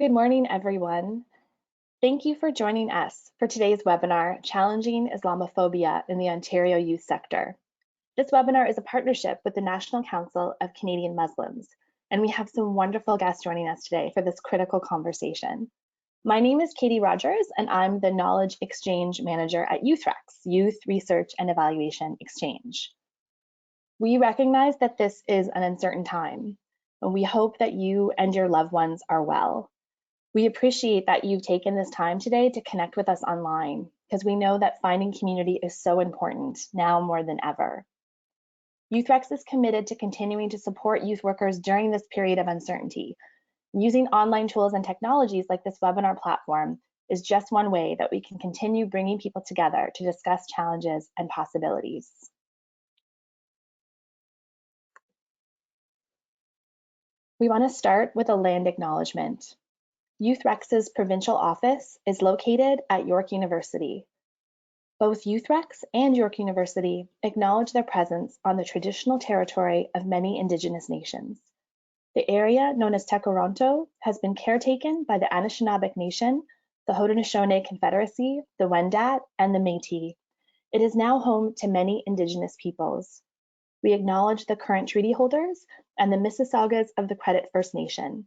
Good morning, everyone. Thank you for joining us for today's webinar, Challenging Islamophobia in the Ontario Youth Sector. This webinar is a partnership with the National Council of Canadian Muslims, and we have some wonderful guests joining us today for this critical conversation. My name is Katie Rogers, and I'm the Knowledge Exchange Manager at YouthRex, Youth Research and Evaluation Exchange. We recognize that this is an uncertain time, and we hope that you and your loved ones are well. We appreciate that you've taken this time today to connect with us online, because we know that finding community is so important now more than ever. YouthRex is committed to continuing to support youth workers during this period of uncertainty. Using online tools and technologies like this webinar platform is just one way that we can continue bringing people together to discuss challenges and possibilities. We want to start with a land acknowledgement. YouthRex's provincial office is located at York University. Both YouthRex and York University acknowledge their presence on the traditional territory of many Indigenous nations. The area known as Tekaronto has been caretaken by the Anishinaabe Nation, the Haudenosaunee Confederacy, the Wendat, and the Métis. It is now home to many Indigenous peoples. We acknowledge the current treaty holders and the Mississaugas of the Credit First Nation.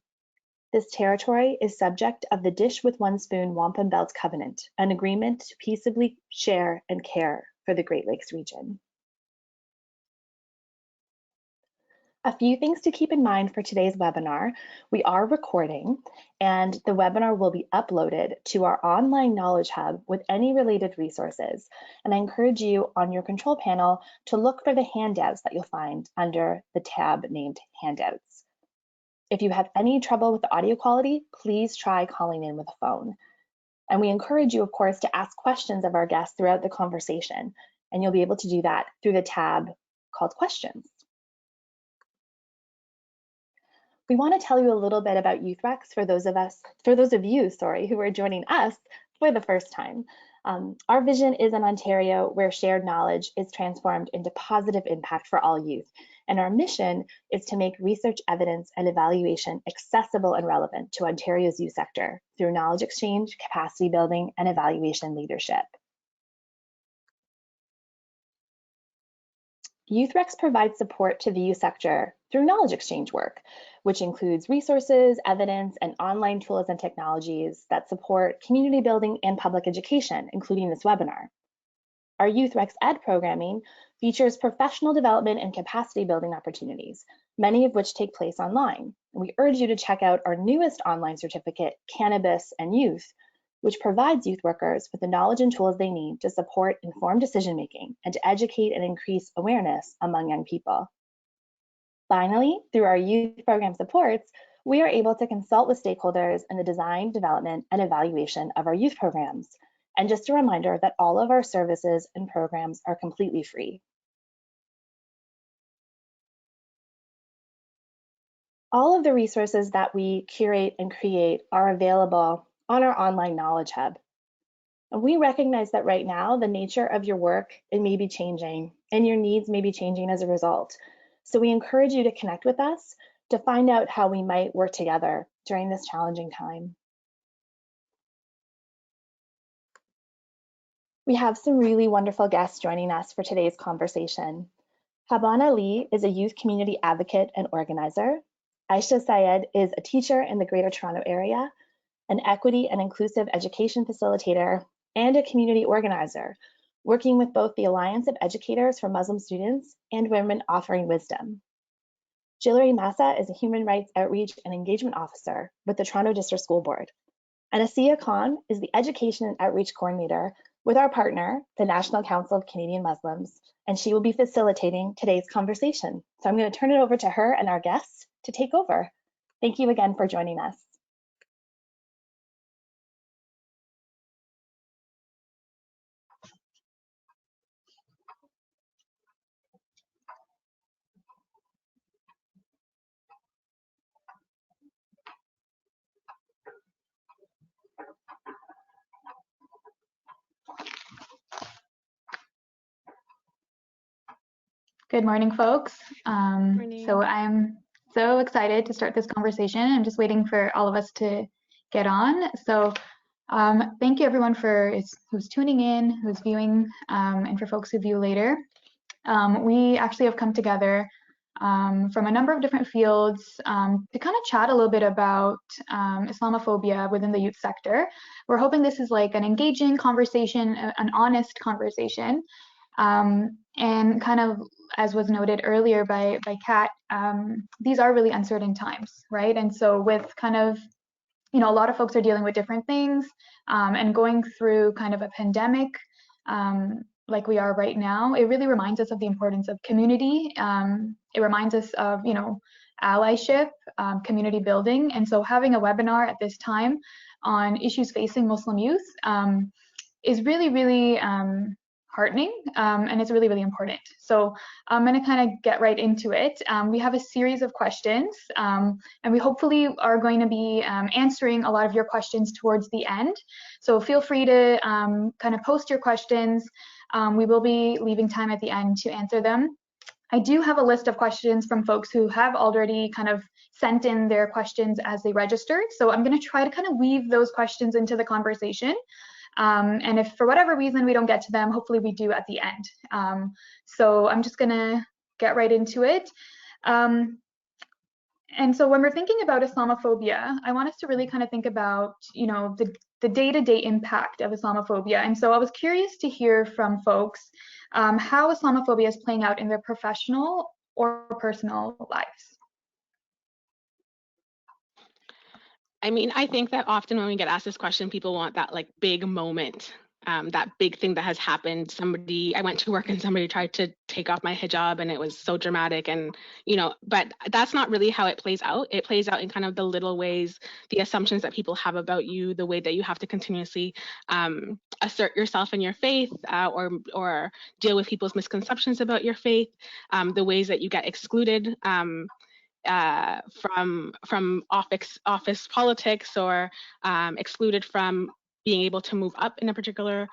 This territory is subject of the Dish with One Spoon Wampum Belt Covenant, an agreement to peaceably share and care for the Great Lakes region. A few things to keep in mind for today's webinar. We are recording, and the webinar will be uploaded to our online Knowledge Hub with any related resources. And I encourage you on your control panel to look for the handouts that you'll find under the tab named Handouts. If you have any trouble with the audio quality, please try calling in with a phone. And we encourage you, of course, to ask questions of our guests throughout the conversation, and you'll be able to do that through the tab called Questions. We want to tell you a little bit about YouthRex for those of you, who are joining us for the first time. Our vision is an Ontario where shared knowledge is transformed into positive impact for all youth. And our mission is to make research evidence and evaluation accessible and relevant to Ontario's youth sector through knowledge exchange, capacity building, and evaluation leadership. YouthRex provides support to the youth sector through knowledge exchange work, which includes resources, evidence, and online tools and technologies that support community building and public education, including this webinar. Our YouthRex Ed programming features professional development and capacity building opportunities, many of which take place online. And we urge you to check out our newest online certificate, Cannabis and Youth, which provides youth workers with the knowledge and tools they need to support informed decision-making and to educate and increase awareness among young people. Finally, through our youth program supports, we are able to consult with stakeholders in the design, development, and evaluation of our youth programs. And just a reminder that all of our services and programs are completely free. All of the resources that we curate and create are available on our online Knowledge Hub. And we recognize that right now, the nature of your work, it may be changing, and your needs may be changing as a result. So we encourage you to connect with us to find out how we might work together during this challenging time. We have some really wonderful guests joining us for today's conversation. Habon is a youth community advocate and organizer. Ayesha Syed is a teacher in the Greater Toronto Area, an equity and inclusive education facilitator, and a community organizer, working with both the Alliance of Educators for Muslim Students and Women Offering Wisdom. Gilary Massa is a human rights outreach and engagement officer with the Toronto District School Board. And Aasiyah is the education and outreach coordinator with our partner, the National Council of Canadian Muslims, and she will be facilitating today's conversation. So I'm going to turn it over to her and our guests to take over. Thank you again for joining us. Good morning, folks. So I'm so excited to start this conversation. I'm just waiting for all of us to get on. So thank you everyone who's tuning in, who's viewing, and for folks who view later. We actually have come together from a number of different fields to kind of chat a little bit about Islamophobia within the youth sector. We're hoping this is like an engaging conversation, an honest conversation, and kind of as was noted earlier by Kat, these are really uncertain times, right? And so with kind of, a lot of folks are dealing with different things and going through kind of a pandemic like we are right now, it really reminds us of the importance of community. It reminds us of, allyship, community building. And so having a webinar at this time on issues facing Muslim youth is really, really heartening, and it's really, really important. So I'm going to kind of get right into it. We have a series of questions, and we hopefully are going to be answering a lot of your questions towards the end. So feel free to kind of post your questions. We will be leaving time at the end to answer them. I do have a list of questions from folks who have already kind of sent in their questions as they registered. So I'm going to try to kind of weave those questions into the conversation. And if for whatever reason we don't get to them, hopefully we do at the end. So I'm just going to get right into it. And so when we're thinking about Islamophobia, I want us to really kind of think about, the day-to-day impact of Islamophobia. And so I was curious to hear from folks how Islamophobia is playing out in their professional or personal lives. I mean, I think that often when we get asked this question, people want that like big moment, that big thing that has happened. I went to work and somebody tried to take off my hijab and it was so dramatic, and, but that's not really how it plays out. It plays out in kind of the little ways, the assumptions that people have about you, the way that you have to continuously assert yourself in your faith or deal with people's misconceptions about your faith, the ways that you get excluded from office politics or excluded from being able to move up in a particular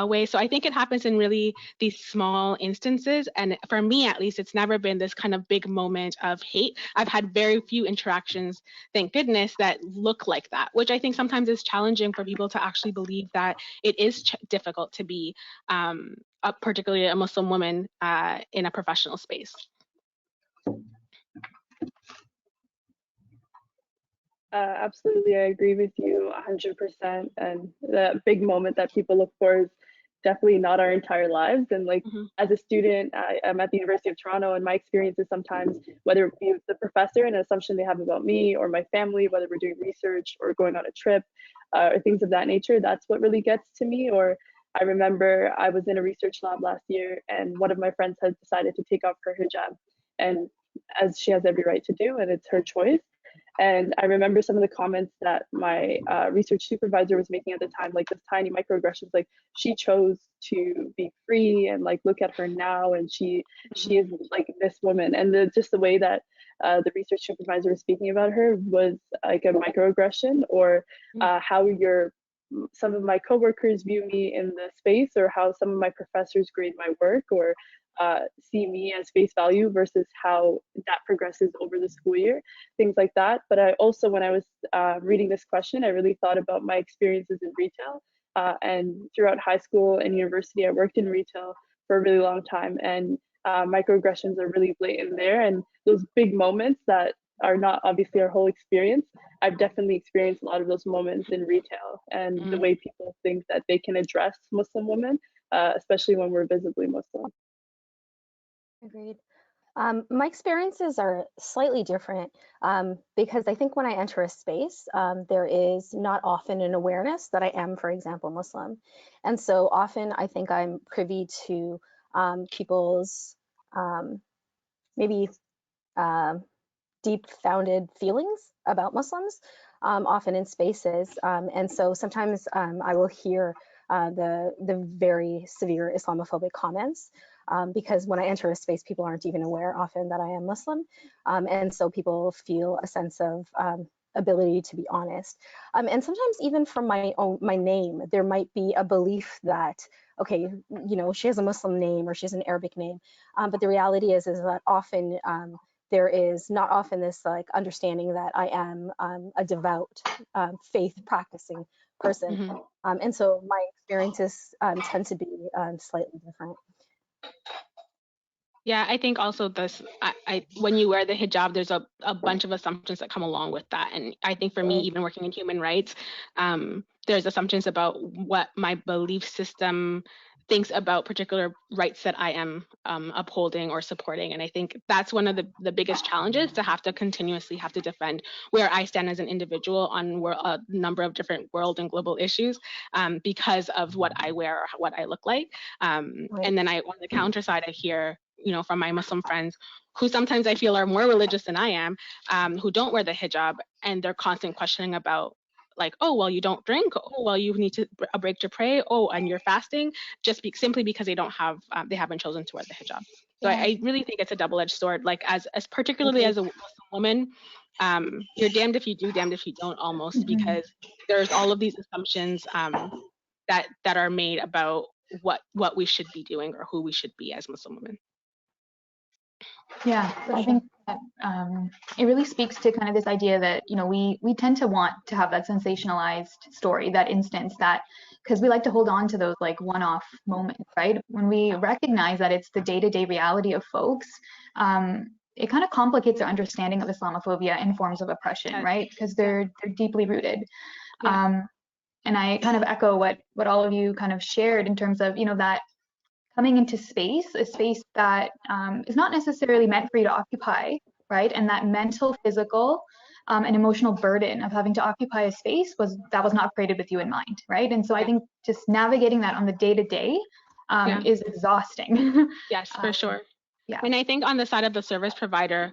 way. So I think it happens in really these small instances. And for me, at least, it's never been this kind of big moment of hate. I've had very few interactions, thank goodness, that look like that, which I think sometimes is challenging for people to actually believe that it is difficult to be particularly a Muslim woman in a professional space. Absolutely, I agree with you 100%. And the big moment that people look for is definitely not our entire lives. And like as a student, I'm at the University of Toronto, and my experience is sometimes, whether it be with the professor and an assumption they have about me or my family, whether we're doing research or going on a trip or things of that nature, that's what really gets to me. Or I remember I was in a research lab last year, and one of my friends had decided to take off her hijab, and as she has every right to do, and it's her choice. And I remember some of the comments that my research supervisor was making at the time, like this tiny microaggressions, like she chose to be free, and like look at her now, and she is like this woman. And just the way that the research supervisor was speaking about her was like a microaggression, or how some of my coworkers view me in the space, or how some of my professors grade my work, or see me as face value versus how that progresses over the school year, things like that. But I also, when I was reading this question, I really thought about my experiences in retail. And throughout high school and university, I worked in retail for a really long time, and microaggressions are really blatant there. And those big moments that are not obviously our whole experience, I've definitely experienced a lot of those moments in retail, and the way people think that they can address Muslim women, especially when we're visibly Muslim. Agreed. My experiences are slightly different because I think when I enter a space, there is not often an awareness that I am, for example, Muslim. And so often I think I'm privy to people's maybe deep-founded feelings about Muslims, often in spaces. And so sometimes I will hear the very severe Islamophobic comments. Because when I enter a space, people aren't even aware often that I am Muslim. And so people feel a sense of ability to be honest. And sometimes even from my name, there might be a belief that, okay, she has a Muslim name or she has an Arabic name. But the reality is that often there is not often this like understanding that I am a devout, faith practicing person. And so my experiences tend to be slightly different. Yeah, I think also this, when you wear the hijab, there's a bunch of assumptions that come along with that. And I think for me, even working in human rights, there's assumptions about what my belief system thinks about particular rights that I am upholding or supporting. And I think that's one of the biggest challenges, to have to continuously have to defend where I stand as an individual on a number of different world and global issues, because of what I wear or what I look like. And then on the counter side, I hear, from my Muslim friends, who sometimes I feel are more religious than I am, who don't wear the hijab, and they're constant questioning about, like, oh, well, you don't drink. Oh, well, you need a break to pray. Oh, and you're fasting, just simply because they haven't chosen to wear the hijab. So I really think it's a double-edged sword. Like, as particularly as a Muslim woman, you're damned if you do, damned if you don't, almost, because there's all of these assumptions that are made about what we should be doing or who we should be as Muslim women. Yeah, I think that it really speaks to kind of this idea that, we tend to want to have that sensationalized story, that instance, that because we like to hold on to those like one-off moments, right? When we recognize that it's the day-to-day reality of folks, it kind of complicates our understanding of Islamophobia and forms of oppression, right? Because they're deeply rooted. Yeah. And I kind of echo what all of you kind of shared in terms of, that coming into a space that is not necessarily meant for you to occupy, right? And that mental, physical, and emotional burden of having to occupy a space was not created with you in mind, right? And so I think just navigating that on the day-to-day is exhausting. Yes, for sure. Yeah. And I think on the side of the service provider,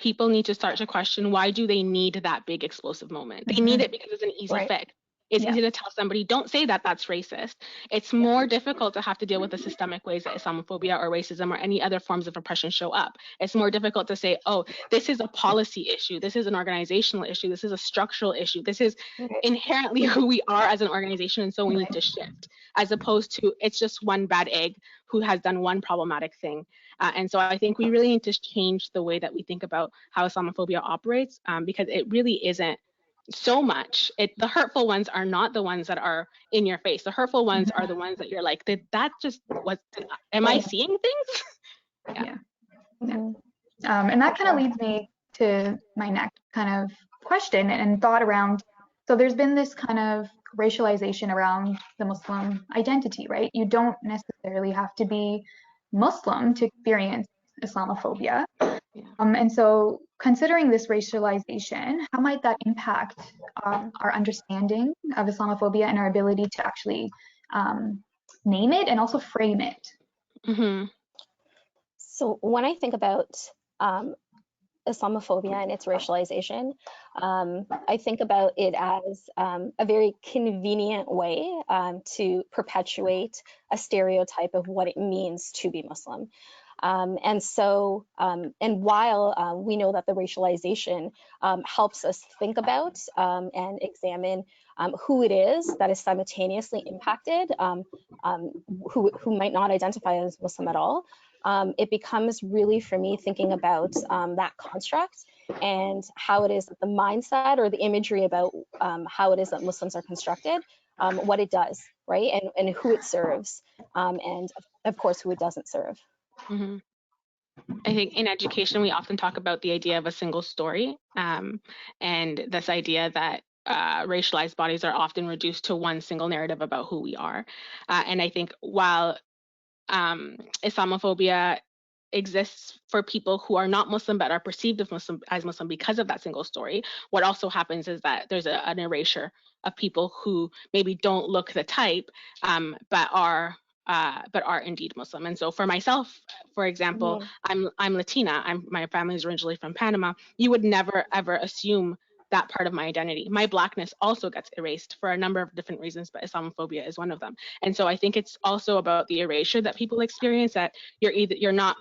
people need to start to question, why do they need that big explosive moment? They need it because it's an easy fix. It's easy to tell somebody, don't say that, that's racist. It's more difficult to have to deal with the systemic ways that Islamophobia or racism or any other forms of oppression show up. It's more difficult to say, oh, this is a policy issue. This is an organizational issue. This is a structural issue. This is inherently who we are as an organization, and so we need to shift, as opposed to it's just one bad egg who has done one problematic thing. And so I think we really need to change the way that we think about how Islamophobia operates, because it really isn't so much. The hurtful ones are not the ones that are in your face. The hurtful ones are the ones that you're like, am I seeing things? And that kind of leads me to my next kind of question and thought around, so there's been this kind of racialization around the Muslim identity, right? You don't necessarily have to be Muslim to experience Islamophobia. And so considering this racialization, how might that impact our understanding of Islamophobia and our ability to actually name it and also frame it? So when I think about Islamophobia and its racialization, I think about it as a very convenient way to perpetuate a stereotype of what it means to be Muslim. And while we know that the racialization helps us think about and examine who it is that is simultaneously impacted, who might not identify as Muslim at all, it becomes really, for me, thinking about that construct and how it is that the mindset or the imagery about how it is that Muslims are constructed, what it does, right? And who it serves, and of course, who it doesn't serve. I think in education, we often talk about the idea of a single story, and this idea that racialized bodies are often reduced to one single narrative about who we are. And I think while Islamophobia exists for people who are not Muslim but are perceived as Muslim because of that single story, what also happens is that there's an erasure of people who maybe don't look the type, but are indeed Muslim. And so for myself, for example, I'm Latina. My family is originally from Panama. You would never ever assume that part of my identity. My Blackness also gets erased for a number of different reasons, but Islamophobia is one of them. And so I think it's also about the erasure that people experience, that you're not,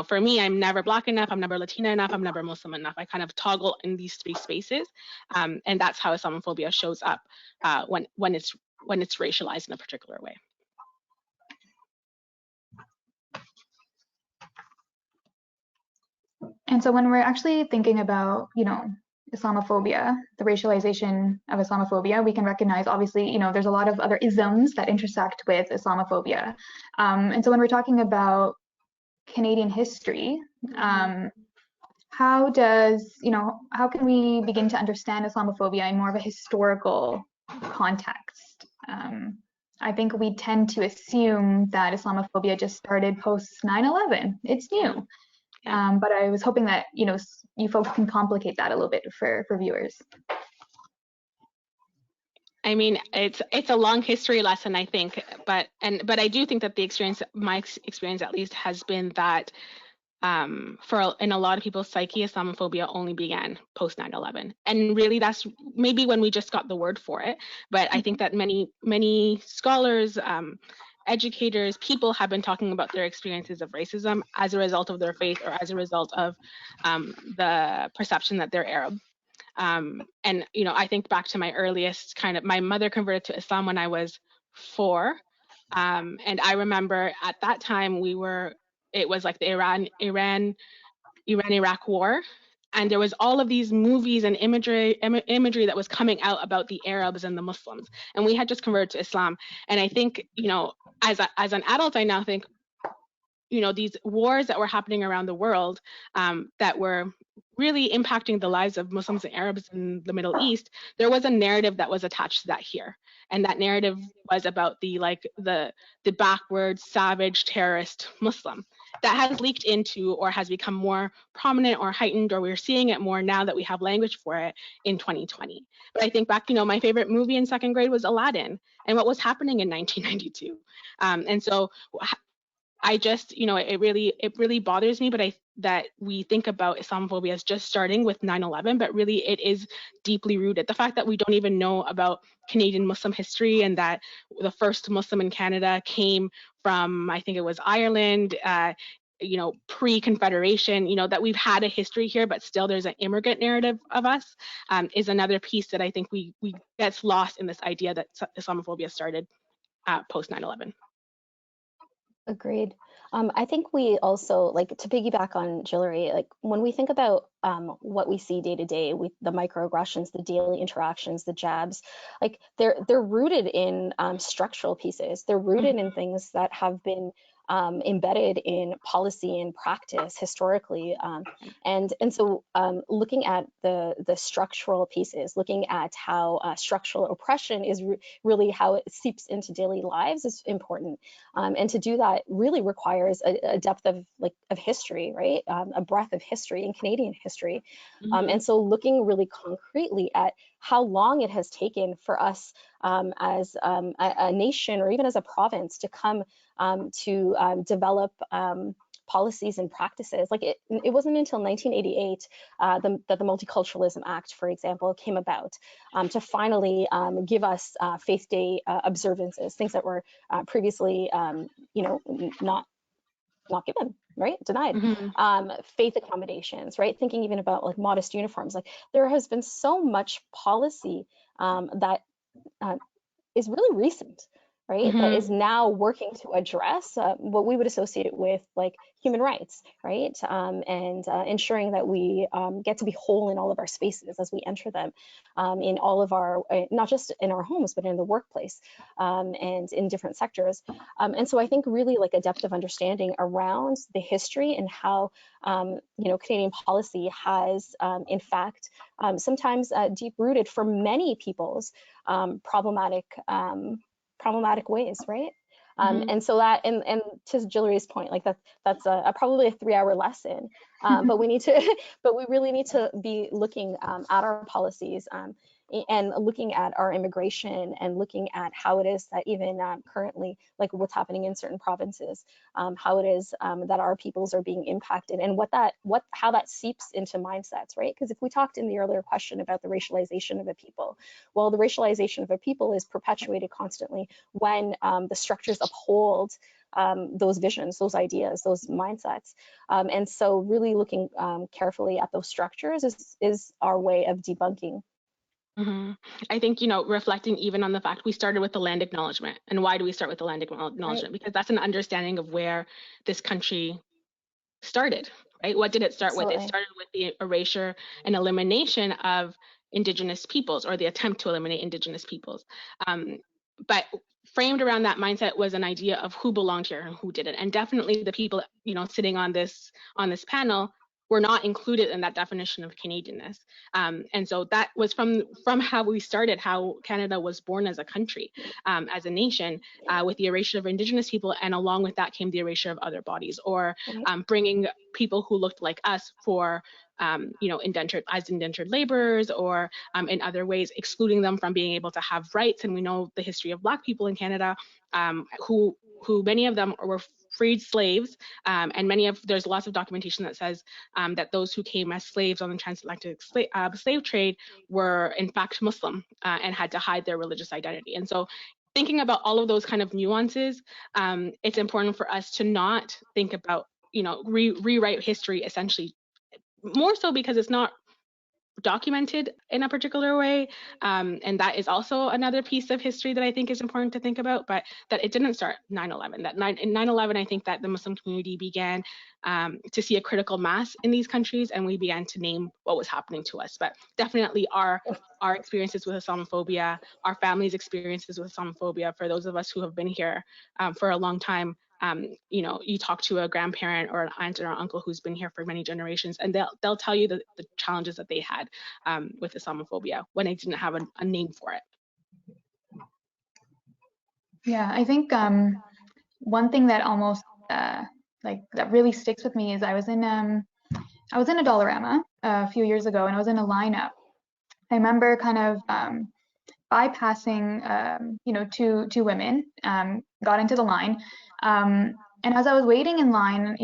for me, I'm never Black enough, I'm never Latina enough, I'm never Muslim enough. I kind of toggle in these three spaces. And that's how Islamophobia shows up when it's racialized in a particular way. And so when we're actually thinking about, Islamophobia, the racialization of Islamophobia, we can recognize, obviously, there's a lot of other isms that intersect with Islamophobia. And so when we're talking about Canadian history, how can we begin to understand Islamophobia in more of a historical context? I think we tend to assume that Islamophobia just started post 9/11. It's new. But I was hoping that, you folks can complicate that a little bit for viewers. I mean, it's a long history lesson, I think, but I do think that my experience at least, has been that in a lot of people's psyche, Islamophobia only began post 9/11, and really that's maybe when we just got the word for it. But I think that many scholars, educators, people have been talking about their experiences of racism as a result of their faith, or as a result of the perception that they're Arab. And I think back to my earliest my mother converted to Islam when I was 4, and I remember at that time it was like the Iran-Iraq war, and there was all of these movies and imagery that was coming out about the Arabs and the Muslims, and we had just converted to Islam. And I think, as an adult, I now think, these wars that were happening around the world, that were really impacting the lives of Muslims and Arabs in the Middle East, there was a narrative that was attached to that here. And that narrative was about the backward, savage, terrorist Muslim that has leaked into, or has become more prominent or heightened, or we're seeing it more now that we have language for it in 2020. But I think back, my favorite movie in 2nd grade was Aladdin, and what was happening in 1992. And so I just, it really bothers me, that we think about Islamophobia as just starting with 9/11, but really it is deeply rooted. The fact that we don't even know about Canadian Muslim history, and that the first Muslim in Canada came from, I think it was Ireland, pre-Confederation, that we've had a history here, but still there's an immigrant narrative of us, is another piece that I think we gets lost in this idea that Islamophobia started post 9/11. Agreed. I think we also, to piggyback on Gilary, when we think about what we see day to day, with the microaggressions, the daily interactions, the jabs, they're rooted in structural pieces. They're rooted in things that have been embedded in policy and practice historically, and so looking at the structural pieces, looking at how structural oppression is really how it seeps into daily lives is important, and to do that really requires a depth of history, right? A breadth of history in Canadian history, and so looking really concretely at how long it has taken for us as a nation, or even as a province, to come to develop policies and practices. It wasn't until 1988 that the Multiculturalism Act, for example, came about, to finally give us Faith Day observances, things that were previously, not given, right? Denied. Faith accommodations, right? Thinking even about modest uniforms. There has been so much policy that is really recent, right? That is now working to address what we would associate with human rights, right? And ensuring that we get to be whole in all of our spaces as we enter them, in all of our, not just in our homes, but in the workplace, and in different sectors. And so I think really a depth of understanding around the history, and how Canadian policy has, in fact, sometimes deep rooted for many people's problematic ways, right? And so that, and to Gilary's point, that's probably a 3-hour lesson, but we really need to be looking at our policies, and looking at our immigration, and looking at how it is that even currently, what's happening in certain provinces, how it is that our peoples are being impacted, and how that seeps into mindsets, right? Because if we talked in the earlier question about the racialization of a people, well, the racialization of a people is perpetuated constantly when the structures uphold those visions, those ideas, those mindsets. And so really looking carefully at those structures is our way of debunking. I think, reflecting even on the fact we started with the land acknowledgement. And why do we start with the land acknowledgement? Right. Because that's an understanding of where this country started, right? What did it start with? It Absolutely. started with the erasure and elimination of Indigenous peoples, or the attempt to eliminate Indigenous peoples. But framed around that mindset was an idea of who belonged here and who didn't. And definitely the people, sitting on this panel were not included in that definition of Canadianness. And so that was from how we started, how Canada was born as a country, as a nation, with the erasure of Indigenous people, and along with that came the erasure of other bodies, or bringing people who looked like us for indentured laborers, or in other ways excluding them from being able to have rights. And we know the history of Black people in Canada, who many of them were freed slaves, and there's lots of documentation that says that those who came as slaves on the transatlantic slave trade were in fact Muslim, and had to hide their religious identity. And so thinking about all of those kind of nuances, it's important for us to not think about, rewrite history essentially, more so because it's not documented in a particular way, and that is also another piece of history that I think is important to think about, but that it didn't start 9/11. In 9/11, I think that the Muslim community began to see a critical mass in these countries, and we began to name what was happening to us. But definitely our experiences with Islamophobia, our families' experiences with Islamophobia, for those of us who have been here for a long time, you talk to a grandparent or an aunt or an uncle who's been here for many generations, and they'll tell you the challenges that they had with Islamophobia when they didn't have a name for it. Yeah, I think one thing that almost that really sticks with me is I was in a Dollarama a few years ago, and I was in a lineup. I remember kind of bypassing, two women, got into the line. And as I was waiting in line,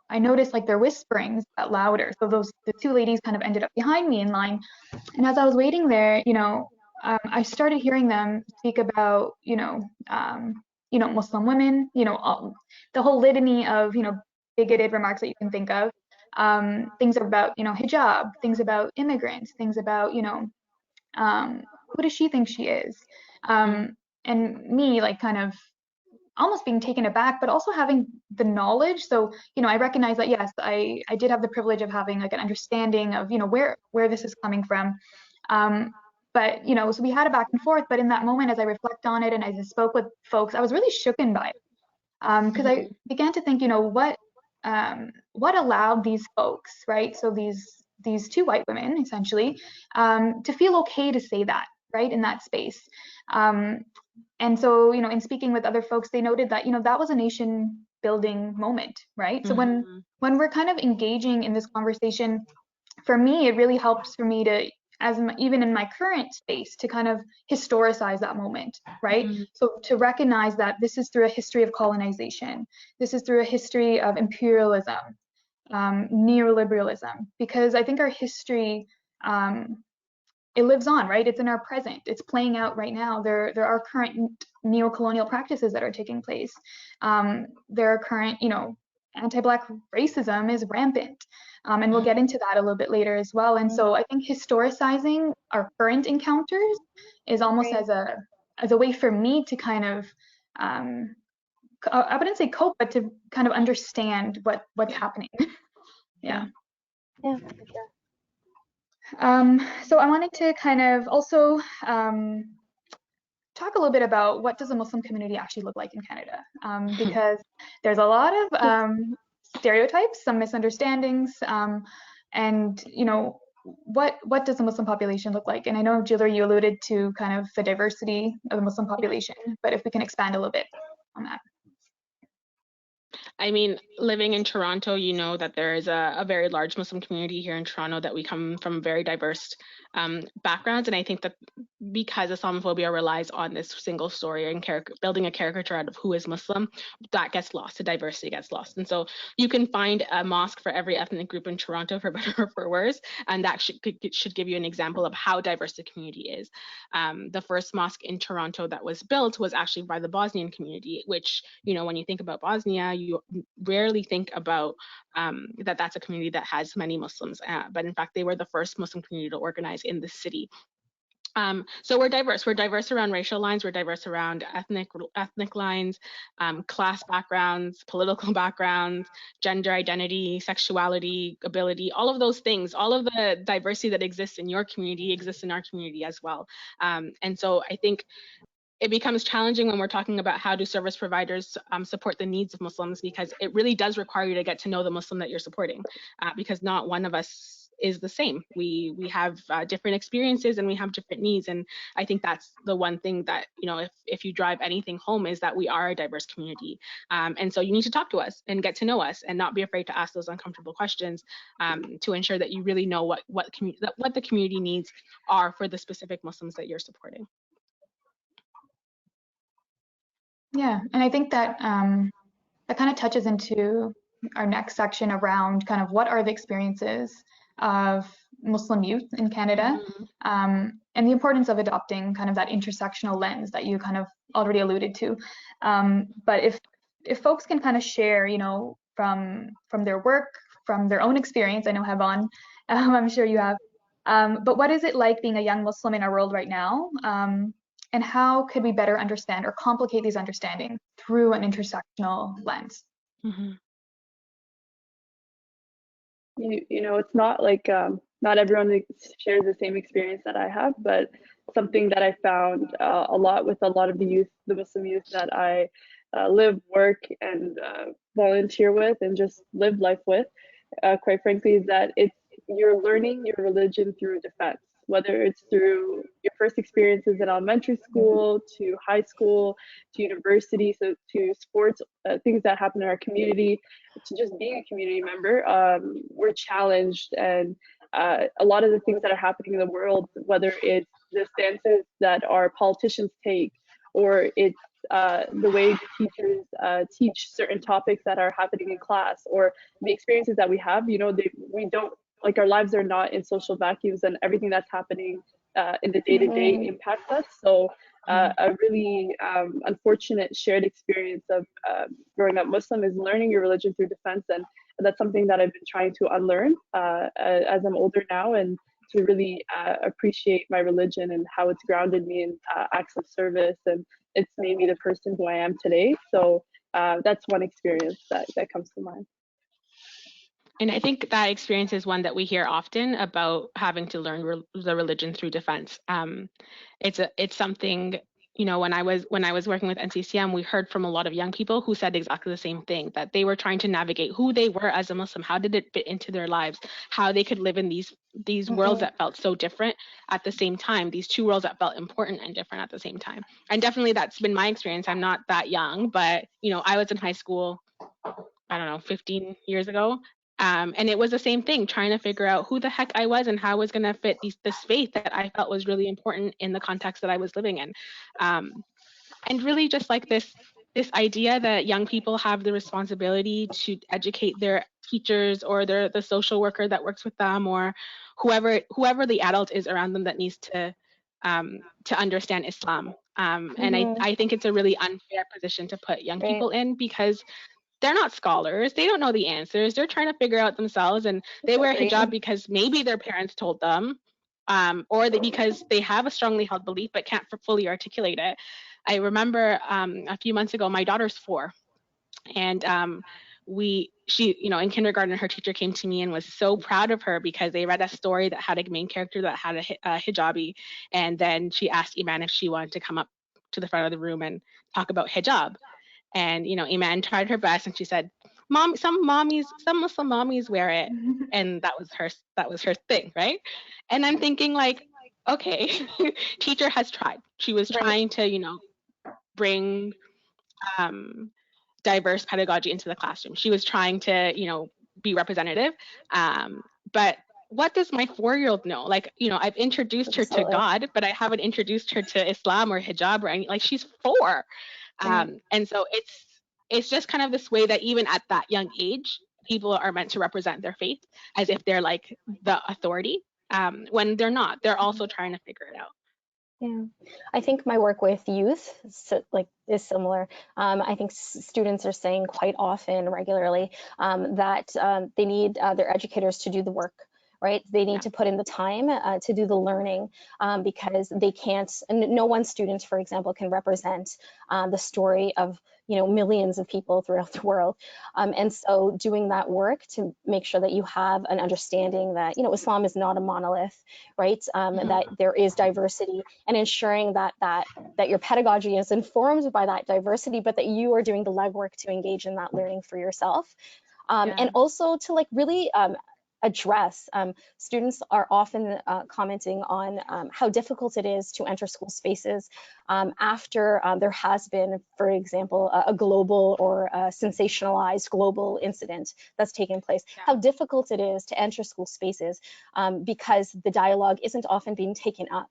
I noticed like their whisperings got louder. So the two ladies kind of ended up behind me in line. And as I was waiting there, I started hearing them speak about, Muslim women, the whole litany of, bigoted remarks that you can think of. Things about, hijab, things about immigrants, things about, who does she think she is? And me, like, kind of almost being taken aback, but also having the knowledge. So, I recognize that, yes, I did have the privilege of having like an understanding of, where this is coming from. But, so we had a back and forth, but in that moment, as I reflect on it and as I spoke with folks, I was really shooken by it. Because I began to think, what allowed these folks, right? So these two white women, essentially, to feel okay to say that, right, in that space. And so, in speaking with other folks, they noted that, that was a nation building moment, right? So when we're kind of engaging in this conversation, for me, it really helps for me to, even in my current space, to kind of historicize that moment, right? So to recognize that this is through a history of colonization, this is through a history of imperialism, neoliberalism, because I think our history, it lives on, right? It's in our present. It's playing out right now. There are current neo-colonial practices that are taking place. There are current, anti-Black racism is rampant. And we'll get into that a little bit later as well. And so I think historicizing our current encounters is almost as a way for me to kind of, I wouldn't say cope, but to kind of understand what's happening. Yeah, for sure. So I wanted to kind of also talk a little bit about what does a Muslim community actually look like in Canada, because there's a lot of stereotypes, some misunderstandings, and what does the Muslim population look like? And I know, Gilary, you alluded to kind of the diversity of the Muslim population, but if we can expand a little bit on that. I mean, living in Toronto, you know that there is a very large Muslim community here in Toronto, that we come from very diverse backgrounds. And I think that because Islamophobia relies on this single story and building a caricature out of who is Muslim, that gets lost, the diversity gets lost. And so you can find a mosque for every ethnic group in Toronto, for better or for worse, and that should give you an example of how diverse the community is. The first mosque in Toronto that was built was actually by the Bosnian community, which, when you think about Bosnia, you rarely think about that's a community that has many Muslims, but in fact they were the first Muslim community to organize in the city. So we're diverse. We're diverse around racial lines. We're diverse around ethnic lines, class backgrounds, political backgrounds, gender identity, sexuality, ability, all of those things. All of the diversity that exists in your community exists in our community as well. And so I think it becomes challenging when we're talking about how do service providers support the needs of Muslims, because it really does require you to get to know the Muslim that you're supporting, because not one of us is the same. We have different experiences and we have different needs. And I think that's the one thing that, if you drive anything home, is that we are a diverse community. And so you need to talk to us and get to know us and not be afraid to ask those uncomfortable questions, to ensure that you really know what the community needs are for the specific Muslims that you're supporting. Yeah, and I think that that kind of touches into our next section around kind of what are the experiences of Muslim youth in Canada, and the importance of adopting kind of that intersectional lens that you kind of already alluded to. But if folks can kind of share, from their work, from their own experience, I know Habon, I'm sure you have, but what is it like being a young Muslim in our world right now? And how could we better understand or complicate these understanding through an intersectional lens? It's not like not everyone shares the same experience that I have, but something that I found a lot with a lot of the Muslim youth that I live, work, and volunteer with, and just live life with, quite frankly, is that you're learning your religion through defense, whether it's through your first experiences in elementary school, to high school, to university, so to sports, things that happen in our community, to just being a community member. We're challenged, and a lot of the things that are happening in the world, whether it's the stances that our politicians take, or it's the way the teachers teach certain topics that are happening in class, or the experiences that we have, we don't, like, our lives are not in social vacuums, and everything that's happening in the day-to-day impacts us. So a really unfortunate shared experience of growing up Muslim is learning your religion through defense, and that's something that I've been trying to unlearn as I'm older now, and to really appreciate my religion and how it's grounded me in acts of service, and it's made me the person who I am today. So that's one experience that comes to mind. And I think that experience is one that we hear often about having to learn the religion through defense. It's something, when I was working with NCCM, we heard from a lot of young people who said exactly the same thing, that they were trying to navigate who they were as a Muslim, how did it fit into their lives, how they could live in these worlds that felt so different at the same time, these two worlds that felt important and different at the same time. And definitely that's been my experience. I'm not that young, but I was in high school, I don't know, 15 years ago. And it was the same thing, trying to figure out who the heck I was and how I was going to fit this faith that I felt was really important in the context that I was living in. And really just like this idea that young people have the responsibility to educate their teachers or the social worker that works with them, or whoever the adult is around them that needs to understand Islam. And I think it's a really unfair position to put young people in, because they're not scholars. They don't know the answers. They're trying to figure out themselves, and they wear hijab because maybe their parents told them, or because they have a strongly held belief but can't fully articulate it. I remember a few months ago, my daughter's 4, and she in kindergarten, her teacher came to me and was so proud of her because they read a story that had a main character that had a hijabi, and then she asked Iman if she wanted to come up to the front of the room and talk about hijab. And Iman tried her best, and she said, "Mom, some Muslim mommies wear it," and that was her thing, right? And I'm thinking, like, okay, teacher has tried. She was trying to bring diverse pedagogy into the classroom. She was trying to be representative, but what does my 4-year-old know? Like, I've introduced her to God, but I haven't introduced her to Islam or hijab or anything. Like, she's 4. And so it's just kind of this way that even at that young age, people are meant to represent their faith as if they're like the authority, when they're not. They're also trying to figure it out. Yeah, I think my work with youth is similar. I think students are saying quite often, regularly, that they need their educators to do the work, right? They need to put in the time to do the learning because they can't, and no one student, for example, can represent the story of millions of people throughout the world. And so doing that work to make sure that you have an understanding that, Islam is not a monolith, right? That there is diversity, and ensuring that your pedagogy is informed by that diversity, but that you are doing the legwork to engage in that learning for yourself. And also to really address, students are often commenting on how difficult it is to enter school spaces after there has been, for example, a global or a sensationalized global incident that's taken place, how difficult it is to enter school spaces because the dialogue isn't often being taken up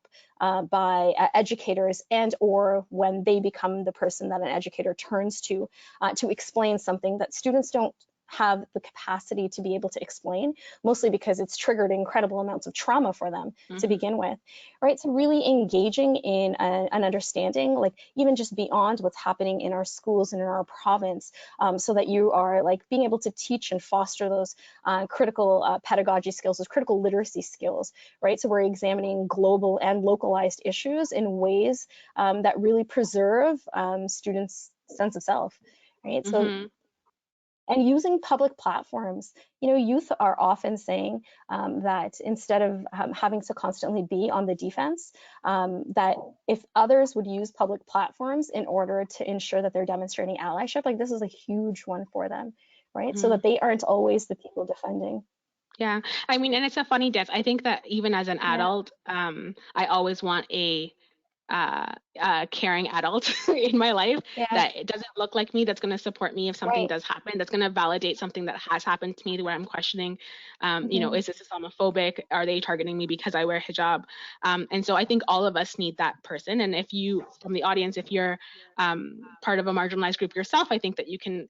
by educators, and or when they become the person that an educator turns to explain something that students don't have the capacity to be able to explain, mostly because it's triggered incredible amounts of trauma for them to begin with, right? So really engaging in an understanding, even just beyond what's happening in our schools and in our province, so that you are being able to teach and foster those critical pedagogy skills, those critical literacy skills, right? So we're examining global and localized issues in ways that really preserve students' sense of self, right? So and using public platforms, youth are often saying that instead of having to constantly be on the defense, that if others would use public platforms in order to ensure that they're demonstrating allyship, this is a huge one for them, right? So that they aren't always the people defending. Yeah, I mean, and it's a funny dance. I think that even as an adult, I always want a caring adult in my life that it doesn't look like me, that's going to support me if something does happen, that's going to validate something that has happened to me, where I'm questioning, is this Islamophobic? Are they targeting me because I wear hijab? And so I think all of us need that person. And if you, from the audience, if you're part of a marginalized group yourself, I think that you can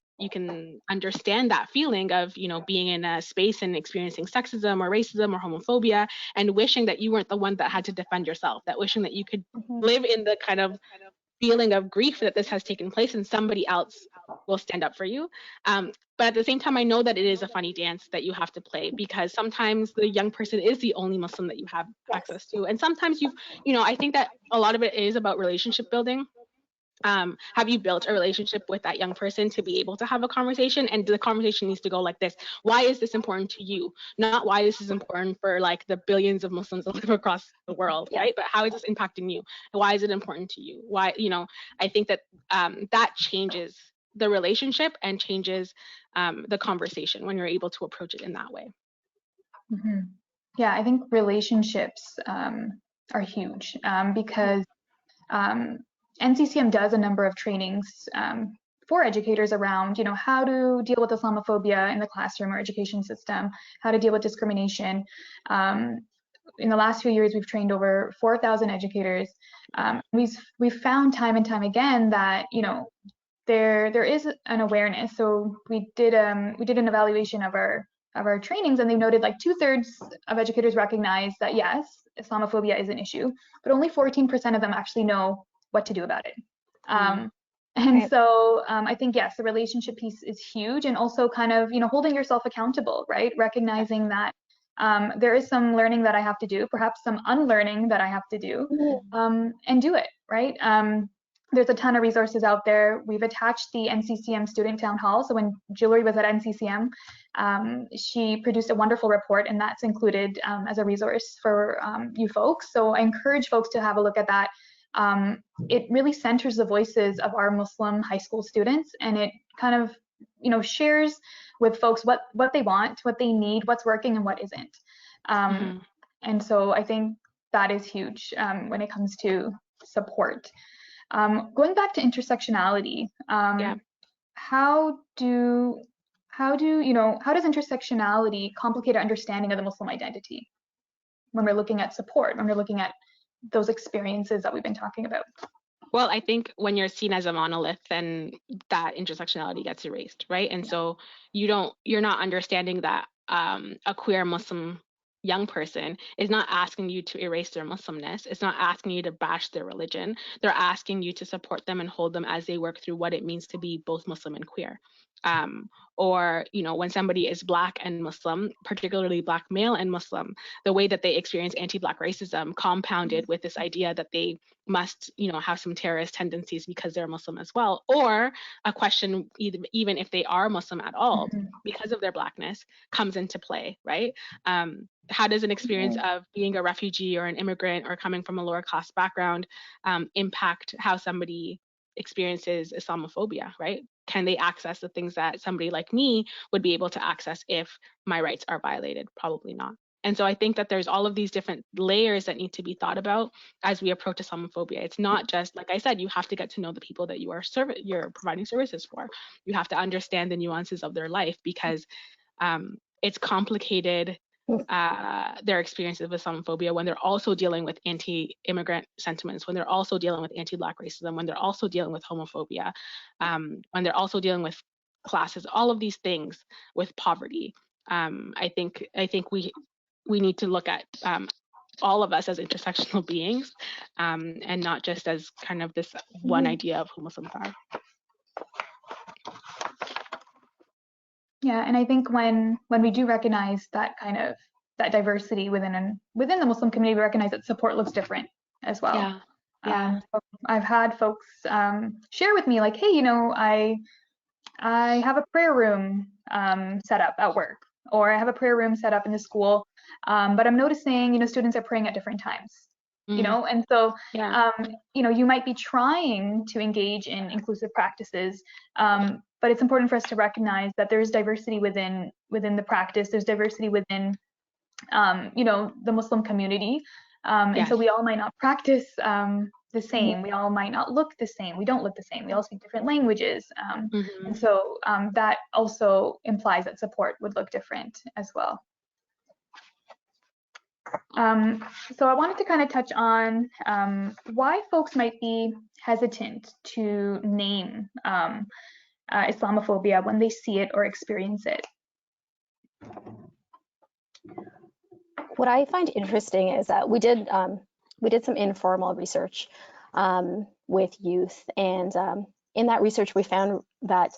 understand that feeling of, being in a space and experiencing sexism or racism or homophobia, and wishing that you weren't the one that had to defend yourself, that wishing that you could live in the kind of feeling of grief that this has taken place and somebody else will stand up for you. But at the same time, I know that it is a funny dance that you have to play, because sometimes the young person is the only Muslim that you have access to. And sometimes I think that a lot of it is about relationship building. Have you built a relationship with that young person to be able to have a conversation? And the conversation needs to go like this: why is this important to you? Not why this is important for the billions of Muslims that live across the world, right? But how is this impacting you? Why is it important to you? Why, I think that that changes the relationship and changes the conversation when you're able to approach it in that way. Yeah, I think relationships are huge because NCCM does a number of trainings for educators around, how to deal with Islamophobia in the classroom or education system, how to deal with discrimination. In the last few years, we've trained over 4,000 educators. We've found time and time again that, there is an awareness. So we did an evaluation of our trainings, and they noted 2/3 of educators recognize that yes, Islamophobia is an issue, but only 14% of them actually know what to do about it. And so I think, yes, the relationship piece is huge, and also kind of, holding yourself accountable, right? Recognizing that there is some learning that I have to do, perhaps some unlearning that I have to do, and do it, right? There's a ton of resources out there. We've attached the NCCM student town hall. So when Gilary was at NCCM, she produced a wonderful report, and that's included as a resource for you folks. So I encourage folks to have a look at that. It really centers the voices of our Muslim high school students, and it kind of, shares with folks what they want, what they need, what's working and what isn't. And so I think that is huge when it comes to support. Going back to intersectionality, how does intersectionality complicate our understanding of the Muslim identity when we're looking at support, when we're looking at those experiences that we've been talking about? Well, I think when you're seen as a monolith, then that intersectionality gets erased, right? And so you're not understanding that a queer Muslim young person is not asking you to erase their Muslimness. It's not asking you to bash their religion. They're asking you to support them and hold them as they work through what it means to be both Muslim and queer. Or, you know, when somebody is Black and Muslim, particularly Black male and Muslim, the way that they experience anti-Black racism compounded with this idea that they must, you know, have some terrorist tendencies because they're Muslim as well, or a question, even if they are Muslim at all, because of their Blackness, comes into play, right? How does an experience of being a refugee or an immigrant or coming from a lower class background impact how somebody experiences Islamophobia, right? Can they access the things that somebody like me would be able to access if my rights are violated? Probably not. And so I think that there's all of these different layers that need to be thought about as we approach Islamophobia. It's not just, like I said, you have to get to know the people that you're providing services for. You have to understand the nuances of their life, because it's complicated, their experiences of Islamophobia, when they're also dealing with anti-immigrant sentiments, when they're also dealing with anti-Black racism, when they're also dealing with homophobia, when they're also dealing with classes, all of these things, with poverty. I think we need to look at all of us as intersectional beings, and not just as kind of this one idea of who Muslims are. Yeah, and I think when we do recognize that kind of that diversity within the Muslim community, we recognize that support looks different as well. Yeah. So I've had folks share with me, like, hey, you know, I have a prayer room set up at work, or I have a prayer room set up in the school, but I'm noticing, you know, students are praying at different times. You know, and so, you know, you might be trying to engage in inclusive practices, but it's important for us to recognize that there's diversity within the practice. There's diversity within, you know, the Muslim community, and so we all might not practice the same. We all might not look the same. We don't look the same. We all speak different languages, and so that also implies that support would look different as well. So I wanted to kind of touch on why folks might be hesitant to name Islamophobia when they see it or experience it. What I find interesting is that we did some informal research with youth, and in that research we found that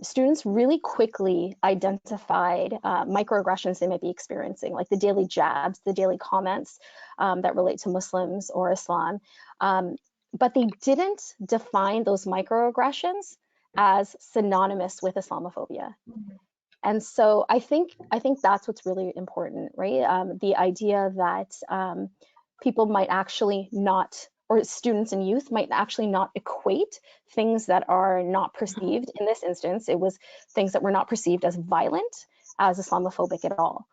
students really quickly identified microaggressions they might be experiencing, like the daily jabs, the daily comments that relate to Muslims or Islam, but they didn't define those microaggressions as synonymous with Islamophobia. And so I think that's what's really important, right? The idea that people might actually not, or students and youth might actually not equate things that are not perceived. In this instance, it was things that were not perceived as violent as Islamophobic at all.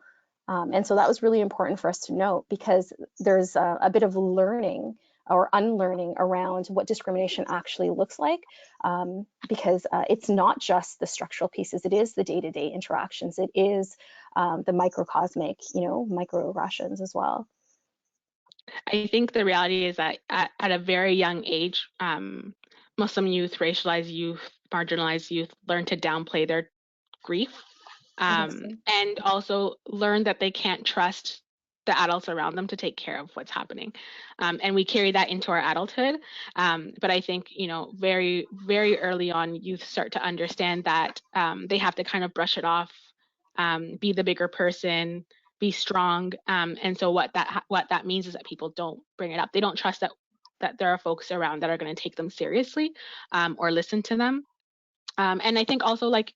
And so that was really important for us to note, because there's a bit of learning or unlearning around what discrimination actually looks like, because it's not just the structural pieces, it is the day-to-day interactions, it is the microcosmic, you know, microaggressions as well. I think the reality is that at a very young age, Muslim youth, racialized youth, marginalized youth learn to downplay their grief, and also learn that they can't trust the adults around them to take care of what's happening. And we carry that into our adulthood. But I think, you know, very, very early on, youth start to understand that they have to kind of brush it off, be the bigger person, be strong. And so what that means is that people don't bring it up. They don't trust that there are folks around that are going to take them seriously, or listen to them. And I think also, like,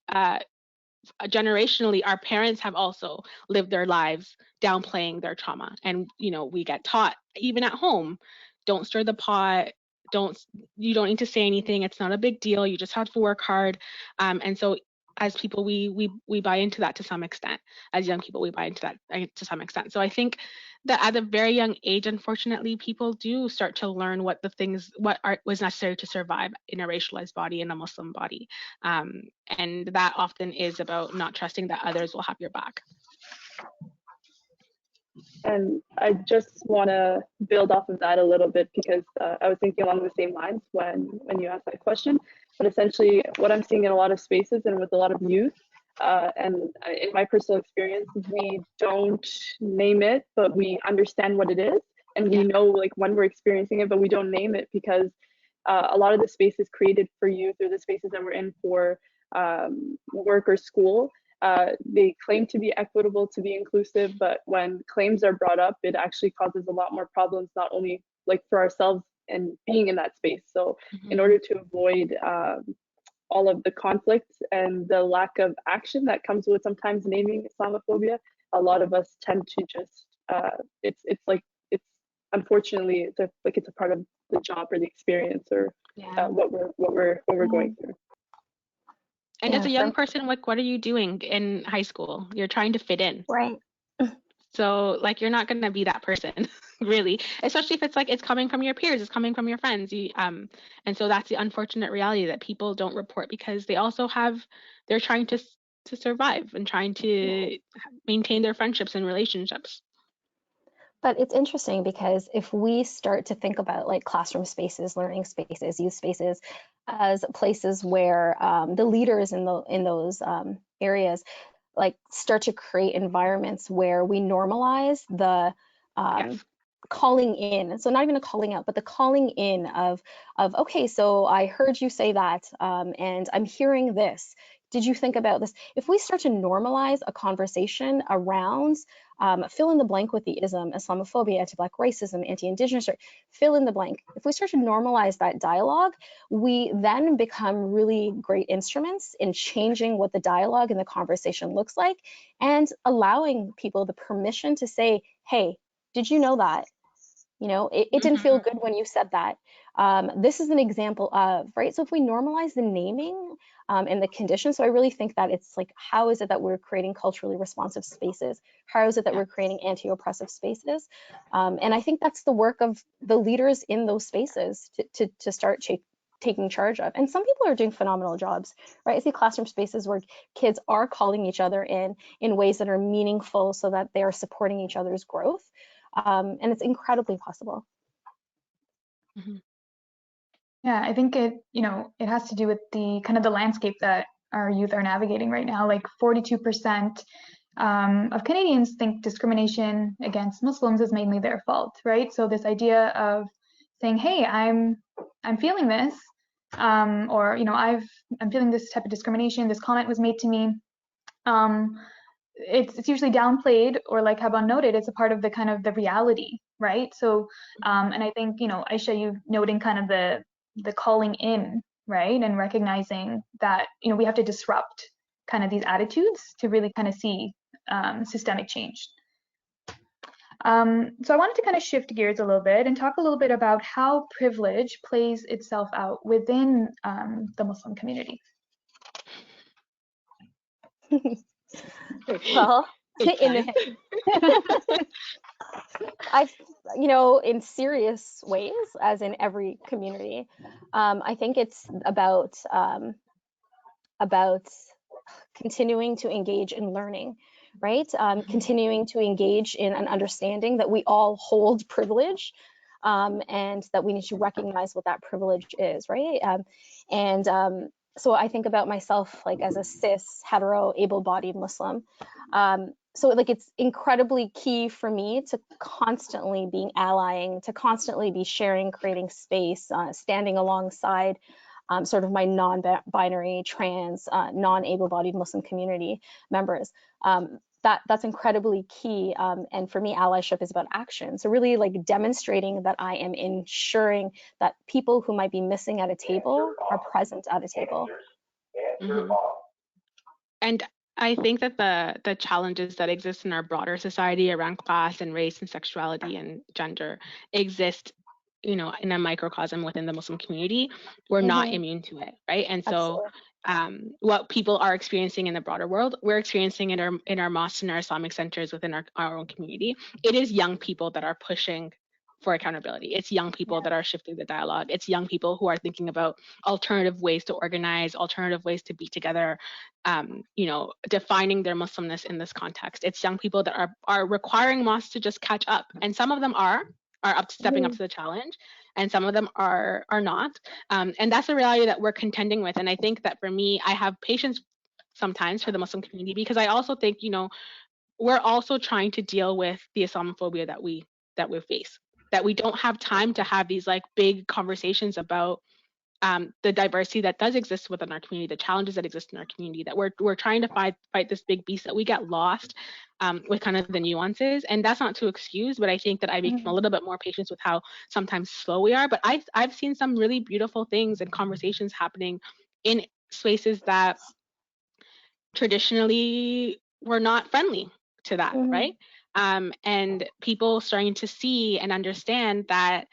generationally, our parents have also lived their lives downplaying their trauma. And, you know, we get taught, even at home, don't stir the pot, you don't need to say anything, it's not a big deal, you just have to work hard. And so as people, we buy into that to some extent. As young people, we buy into that to some extent. So I think that at a very young age, unfortunately, people do start to learn what was necessary to survive in a racialized body, in a Muslim body. And that often is about not trusting that others will have your back. And I just want to build off of that a little bit, because I was thinking along the same lines when you asked that question. But essentially, what I'm seeing in a lot of spaces and with a lot of youth, And in my personal experience, we don't name it, but we understand what it is. And we know like when we're experiencing it, but we don't name it because a lot of the space is created for youth, or the spaces that we're in for work or school. They claim to be equitable, to be inclusive, but when claims are brought up, it actually causes a lot more problems, not only like for ourselves and being in that space. So in order to avoid all of the conflict and the lack of action that comes with sometimes naming Islamophobia, a lot of us tend to just it's unfortunately it's a part of the job or the experience or what we're going through. And as a young person, like, what are you doing in high school? You're trying to fit in. Right. So like, you're not going to be that person really, especially if it's like, it's coming from your peers, it's coming from your friends. And so that's the unfortunate reality that people don't report, because they also they're trying to survive and trying to maintain their friendships and relationships. But it's interesting because if we start to think about like classroom spaces, learning spaces, youth spaces as places where the leaders in those areas like start to create environments where we normalize the calling in. So not even a calling out, but the calling in of okay, so I heard you say that, and I'm hearing this. Did you think about this? If we start to normalize a conversation around fill in the blank with the ism, Islamophobia, anti-Black racism, anti-Indigenous, fill in the blank. If we start to normalize that dialogue, we then become really great instruments in changing what the dialogue and the conversation looks like, and allowing people the permission to say, hey, did you know that? You know, it didn't feel good when you said that. This is an example of, right? So if we normalize the naming and the conditions, so I really think that it's like, how is it that we're creating culturally responsive spaces? How is it that we're creating anti-oppressive spaces? And I think that's the work of the leaders in those spaces to start taking charge of. And some people are doing phenomenal jobs, right? I see classroom spaces where kids are calling each other in ways that are meaningful so that they are supporting each other's growth. And it's incredibly possible. Yeah, I think it has to do with the kind of the landscape that our youth are navigating right now. Like 42% of Canadians think discrimination against Muslims is mainly their fault, right? So this idea of saying, hey, I'm feeling this, or I'm feeling this type of discrimination, this comment was made to me. It's usually downplayed, or like Habon noted, it's a part of the kind of the reality, right? So and I think Ayesha, you noting kind of the calling in, right, and recognizing that we have to disrupt kind of these attitudes to really kind of see systemic change. So I wanted to kind of shift gears a little bit and talk a little bit about how privilege plays itself out within the Muslim community. Well, in serious ways, as in every community, I think it's about continuing to engage in learning, right? Continuing to engage in an understanding that we all hold privilege, and that we need to recognize what that privilege is, right? So I think about myself like as a cis, hetero, able-bodied Muslim. So like it's incredibly key for me to constantly be allying, to constantly be sharing, creating space, standing alongside sort of my non-binary, trans, non-able-bodied Muslim community members. That's incredibly key. And for me, allyship is about action. So really like demonstrating that I am ensuring that people who might be missing at a table are present at a table. And I think that the challenges that exist in our broader society around class and race and sexuality and gender exist, in a microcosm within the Muslim community. We're not immune to it, right? And so what people are experiencing in the broader world, we're experiencing in our mosques and our Islamic centers within our own community. It is young people that are pushing for accountability. It's young people that are shifting the dialogue. It's young people who are thinking about alternative ways to organize, alternative ways to be together, defining their Muslimness in this context. It's young people that are requiring mosques to just catch up. And some of them are up to stepping up to the challenge, and some of them are not. And that's a reality that we're contending with. And I think that for me, I have patience sometimes for the Muslim community, because I also think, you know, we're also trying to deal with the Islamophobia that we face, that we don't have time to have these like big conversations about the diversity that does exist within our community, the challenges that exist in our community, that we're trying to fight this big beast, that we get lost with kind of the nuances. And that's not to excuse, but I think that I become a little bit more patient with how sometimes slow we are. But I've seen some really beautiful things and conversations happening in spaces that traditionally were not friendly to that, right? And people starting to see and understand that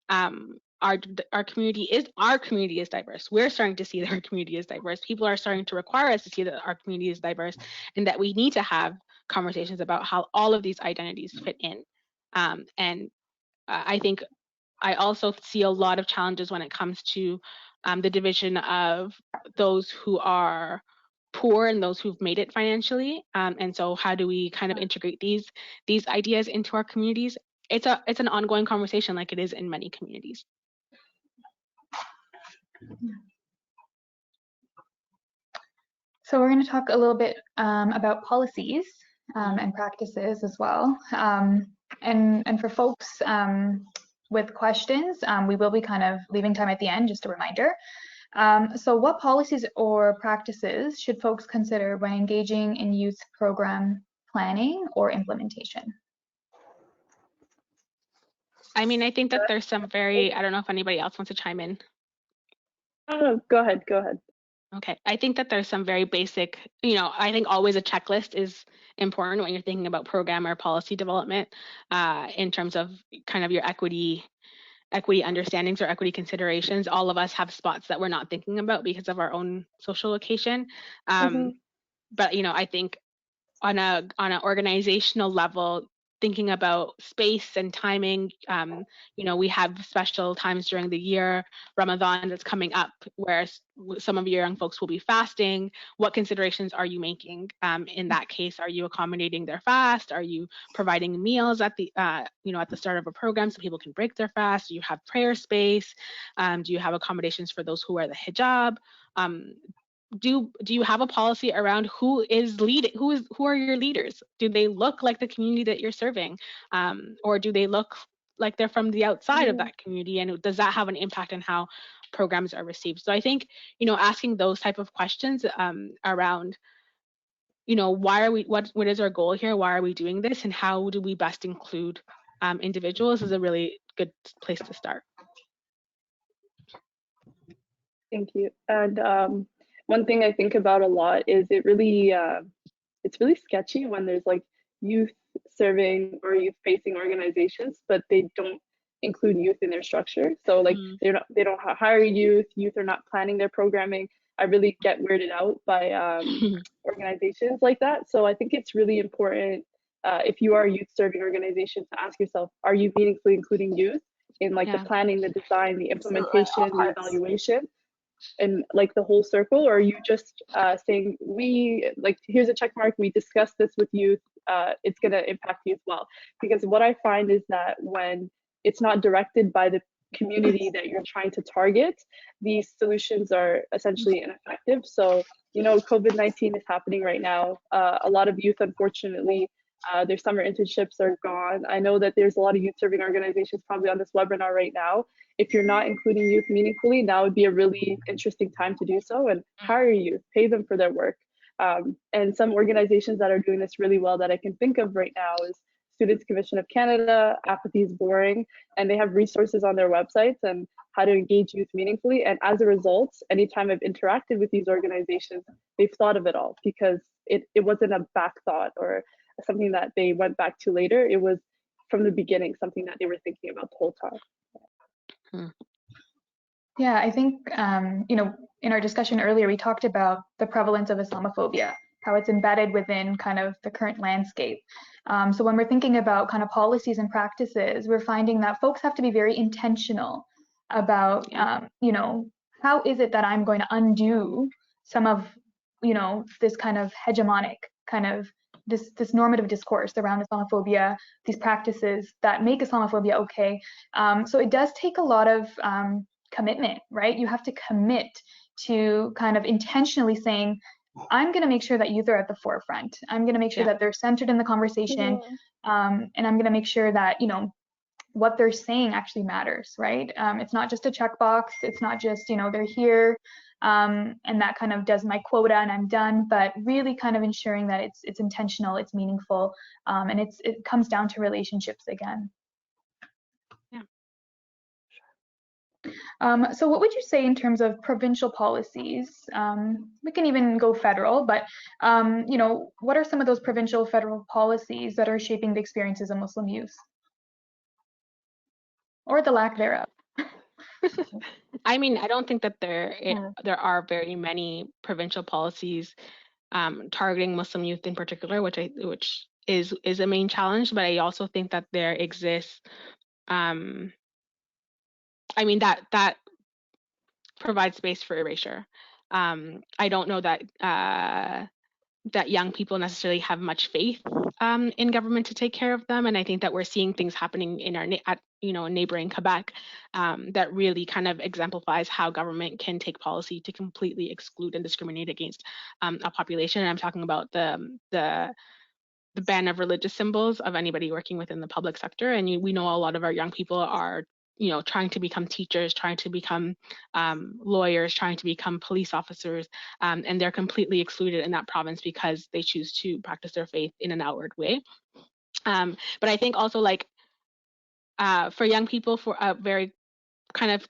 our community is diverse. We're starting to see that our community is diverse. People are starting to require us to see that our community is diverse, and that we need to have conversations about how all of these identities fit in. And I think I also see a lot of challenges when it comes to the division of those who are poor and those who've made it financially. And so how do we kind of integrate these ideas into our communities? It's an ongoing conversation, like it is in many communities. So we're going to talk a little bit about policies and practices as well. And for folks with questions, we will be kind of leaving time at the end, just a reminder. So what policies or practices should folks consider when engaging in youth program planning or implementation? I mean, I think that there's some very, I don't know if anybody else wants to chime in. Oh, go ahead. Okay, I think that there's some very basic, you know, I think always a checklist is important when you're thinking about program or policy development in terms of kind of your equity understandings or equity considerations. All of us have spots that we're not thinking about because of our own social location. But, you know, I think on an organizational level, thinking about space and timing, you know, we have special times during the year, Ramadan that's coming up, where some of your young folks will be fasting. What considerations are you making? In that case, are you accommodating their fast? Are you providing meals at the, you know, at the start of a program so people can break their fast? Do you have prayer space? Do you have accommodations for those who wear the hijab? Do you have a policy around who is leading? Who are your leaders? Do they look like the community that you're serving, or do they look like they're from the outside of that community? And does that have an impact on how programs are received? So I think, you know, asking those type of questions around, you know, why are we? What is our goal here? Why are we doing this? And how do we best include individuals is a really good place to start. Thank you. And one thing I think about a lot is it's really sketchy when there's like youth serving or youth facing organizations, but they don't include youth in their structure. So like they don't hire youth are not planning their programming. I really get weirded out by organizations like that. So I think it's really important if you are a youth serving organization to ask yourself, are you meaningfully including youth in like the planning, the design, the implementation, the evaluation, and like the whole circle? Or are you just saying, we like, here's a check mark, we discussed this with youth, it's going to impact you as well? Because what I find is that when it's not directed by the community that you're trying to target, these solutions are essentially ineffective. So, you know, COVID-19 is happening right now. A lot of youth, unfortunately, their summer internships are gone. I know that there's a lot of youth serving organizations probably on this webinar right now. If you're not including youth meaningfully, now would be a really interesting time to do so, and hire youth, pay them for their work. And some organizations that are doing this really well that I can think of right now is Students Commission of Canada, Apathy is Boring, and they have resources on their websites and how to engage youth meaningfully. And as a result, anytime I've interacted with these organizations, they've thought of it all, because it wasn't a back thought or something that they went back to later. It was from the beginning something that they were thinking about the whole time. Yeah, I think, you know, in our discussion earlier, we talked about the prevalence of Islamophobia, how it's embedded within kind of the current landscape. So when we're thinking about kind of policies and practices, we're finding that folks have to be very intentional about, you know, how is it that I'm going to undo some of, you know, this kind of hegemonic kind of this normative discourse around Islamophobia, these practices that make Islamophobia okay. So it does take a lot of commitment, right? You have to commit to kind of intentionally saying, I'm going to make sure that youth are at the forefront. I'm going to make sure that they're centered in the conversation, and I'm going to make sure that, you know, what they're saying actually matters, right? It's not just a checkbox. It's not just, you know, they're here and that kind of does my quota and I'm done, but really kind of ensuring that it's intentional, it's meaningful, and it comes down to relationships again. So what would you say in terms of provincial policies? We can even go federal, but you know, what are some of those provincial federal policies that are shaping the experiences of Muslim youth? Or the lack thereof? I mean, I don't think that there are very many provincial policies targeting Muslim youth in particular, which is a main challenge. But I also think that there exists, I mean, that provides space for erasure. I don't know that that young people necessarily have much faith in government to take care of them, and I think that we're seeing things happening in our neighboring Quebec that really kind of exemplifies how government can take policy to completely exclude and discriminate against a population. And I'm talking about the ban of religious symbols of anybody working within the public sector, and we know a lot of our young people are trying to become teachers, trying to become lawyers, trying to become police officers, and they're completely excluded in that province because they choose to practice their faith in an outward way. But I think also, like, for young people, for a very kind of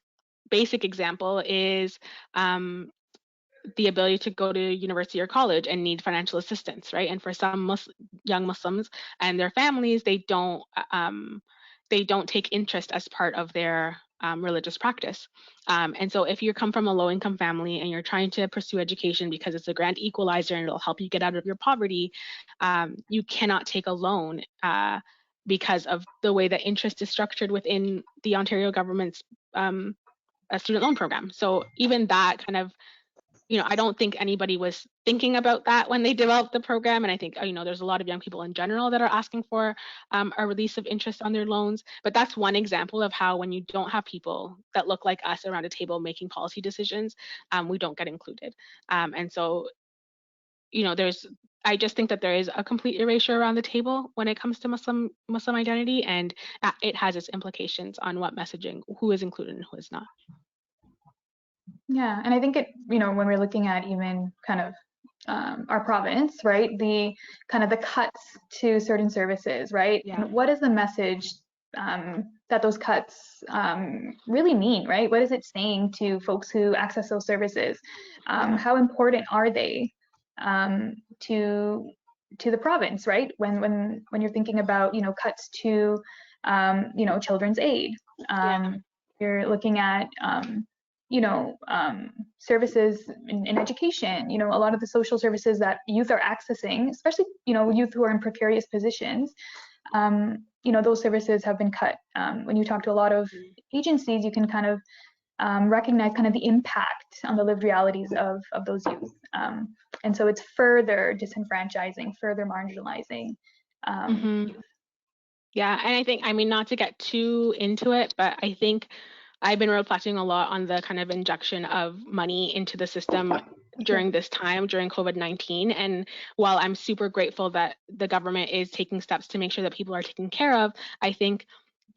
basic example is the ability to go to university or college and need financial assistance, right? And for some young Muslims and their families, they don't take interest as part of their religious practice. And so if you come from a low-income family and you're trying to pursue education because it's a grand equalizer and it'll help you get out of your poverty, you cannot take a loan because of the way that interest is structured within the Ontario government's student loan program. So even that kind of, I don't think anybody was thinking about that when they developed the program. And I think, there's a lot of young people in general that are asking for a release of interest on their loans. But that's one example of how, when you don't have people that look like us around a table making policy decisions, we don't get included. And so, I just think that there is a complete erasure around the table when it comes to Muslim identity, and it has its implications on what messaging, who is included and who is not. Yeah, and I think when we're looking at even kind of our province, right, the cuts to certain services, right? Yeah. And what is the message that those cuts really mean, right? What is it saying to folks who access those services? How important are they to the province, right? When you're thinking about cuts to children's aid, you're looking at services in education, a lot of the social services that youth are accessing, especially, youth who are in precarious positions, those services have been cut. When you talk to a lot of agencies, you can kind of recognize kind of the impact on the lived realities of those youth. And so it's further disenfranchising, further marginalizing youth. Yeah, and I think, not to get too into it, but I think I've been reflecting a lot on the kind of injection of money into the system during this time, during COVID-19. And while I'm super grateful that the government is taking steps to make sure that people are taken care of, I think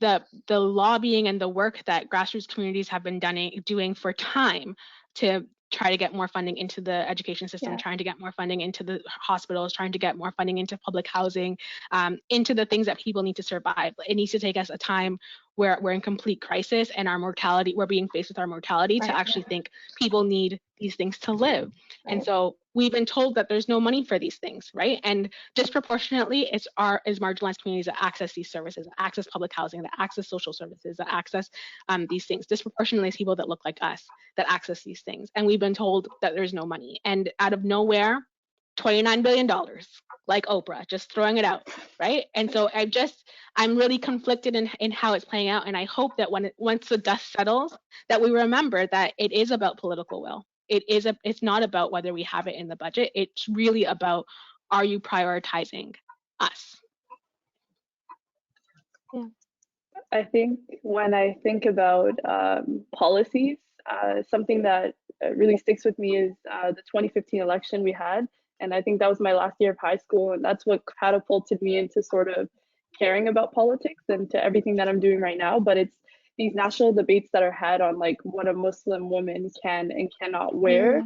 the lobbying and the work that grassroots communities have been doing for time to try to get more funding into the education system, trying to get more funding into the hospitals, trying to get more funding into public housing, into the things that people need to survive. It needs to take us a time where we're in complete crisis and we're being faced with our mortality to actually think people need these things to live. And so we've been told that there's no money for these things, right? And disproportionately, it's marginalized communities that access these services, that access public housing, that access social services, that access these things. Disproportionately, it's people that look like us that access these things. And we've been told that there's no money. And out of nowhere, $29 billion, like Oprah, just throwing it out, right? And so I'm really conflicted in how it's playing out. And I hope that once the dust settles, that we remember that it is about political will. It's not about whether we have it in the budget. It's really about, are you prioritizing us? Yeah. I think when I think about policies, something that really sticks with me is the 2015 election we had. And I think that was my last year of high school. And that's what catapulted me into sort of caring about politics and to everything that I'm doing right now. But it's these national debates that are had on like what a Muslim woman can and cannot wear.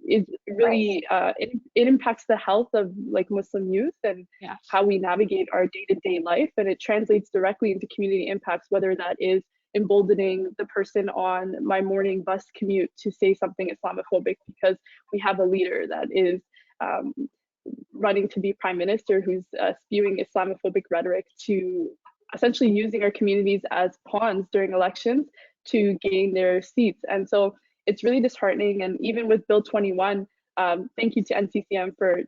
Is really it impacts the health of like Muslim youth and how we navigate our day-to-day life, and it translates directly into community impacts, whether that is emboldening the person on my morning bus commute to say something Islamophobic because we have a leader that is running to be prime minister who's spewing Islamophobic rhetoric, to essentially using our communities as pawns during elections to gain their seats. And so it's really disheartening. And even with Bill 21, thank you to NCCM for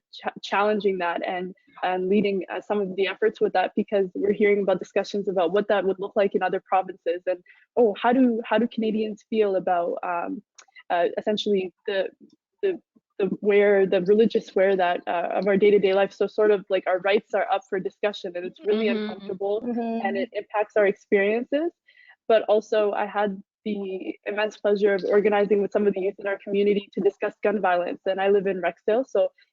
challenging that and leading some of the efforts with that, because we're hearing about discussions about what that would look like in other provinces, and how do Canadians feel about essentially the religious wear that of our day-to-day life. So sort of like our rights are up for discussion, and it's really uncomfortable, and it impacts our experiences. But also I had the immense pleasure of organizing with some of the youth in our community to discuss gun violence. And I live in Rexdale,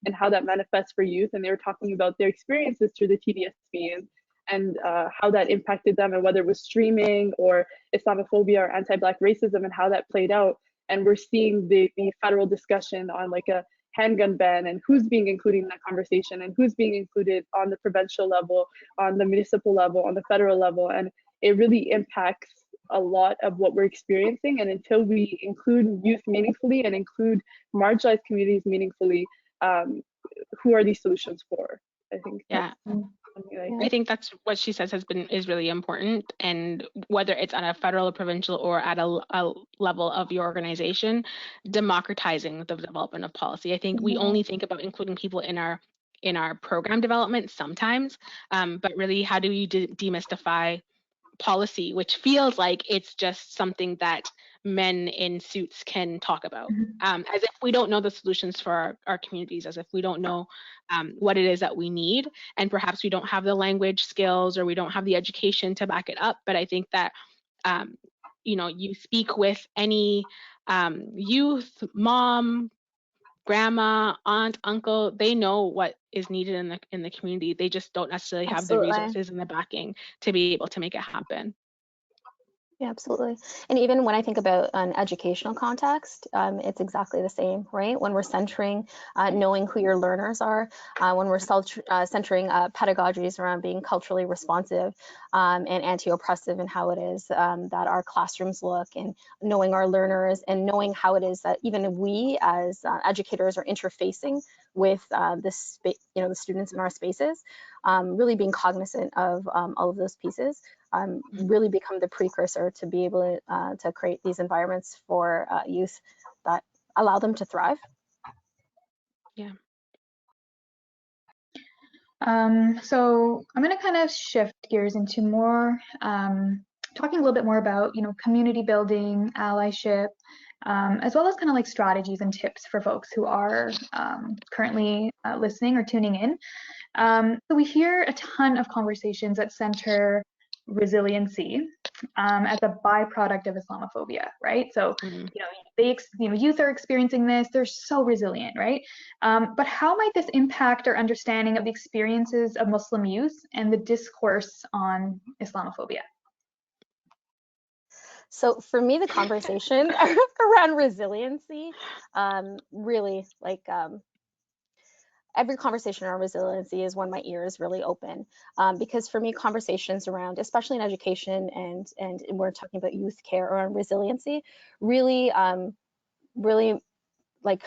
and how that manifests for youth. And they were talking about their experiences through the TDSP and how that impacted them, and whether it was streaming or Islamophobia or anti-Black racism and how that played out. And we're seeing the federal discussion on like a handgun ban and who's being included in that conversation and who's being included on the provincial level, on the municipal level, on the federal level. And it really impacts a lot of what we're experiencing. And until we include youth meaningfully and include marginalized communities meaningfully, who are these solutions for? I think. I think that's what she says is really important, and whether it's on a federal or provincial or at a level of your organization, democratizing the development of policy. I think we only think about including people in our program development sometimes, but really, how do we demystify policy, which feels like it's just something that men in suits can talk about, as if we don't know the solutions for our communities, as if we don't know what it is that we need, and perhaps we don't have the language skills or we don't have the education to back it up. But I think that you speak with any youth, mom, grandma, aunt, uncle, they know what is needed in the community. They just don't necessarily have the resources and the backing to be able to make it happen. Yeah, absolutely. And even when I think about an educational context, it's exactly the same, right? When we're centering knowing who your learners are, when we're centering pedagogies around being culturally responsive and anti-oppressive, and how it is that our classrooms look, and knowing our learners, and knowing how it is that even we as educators are interfacing with the students in our spaces, really being cognizant of all of those pieces. Really become the precursor to be able to create these environments for youth that allow them to thrive. Yeah. So I'm going to kind of shift gears into more talking a little bit more about community building, allyship, as well as kind of like strategies and tips for folks who are currently listening or tuning in. So we hear a ton of conversations that center resiliency as a byproduct of Islamophobia, right? So, youth are experiencing this, they're so resilient, right? But how might this impact our understanding of the experiences of Muslim youth and the discourse on Islamophobia? So for me, the conversation around resiliency, really like, every conversation around resiliency is when my ears really open, because for me, conversations around, especially in education and we're talking about youth care around resiliency, really, really like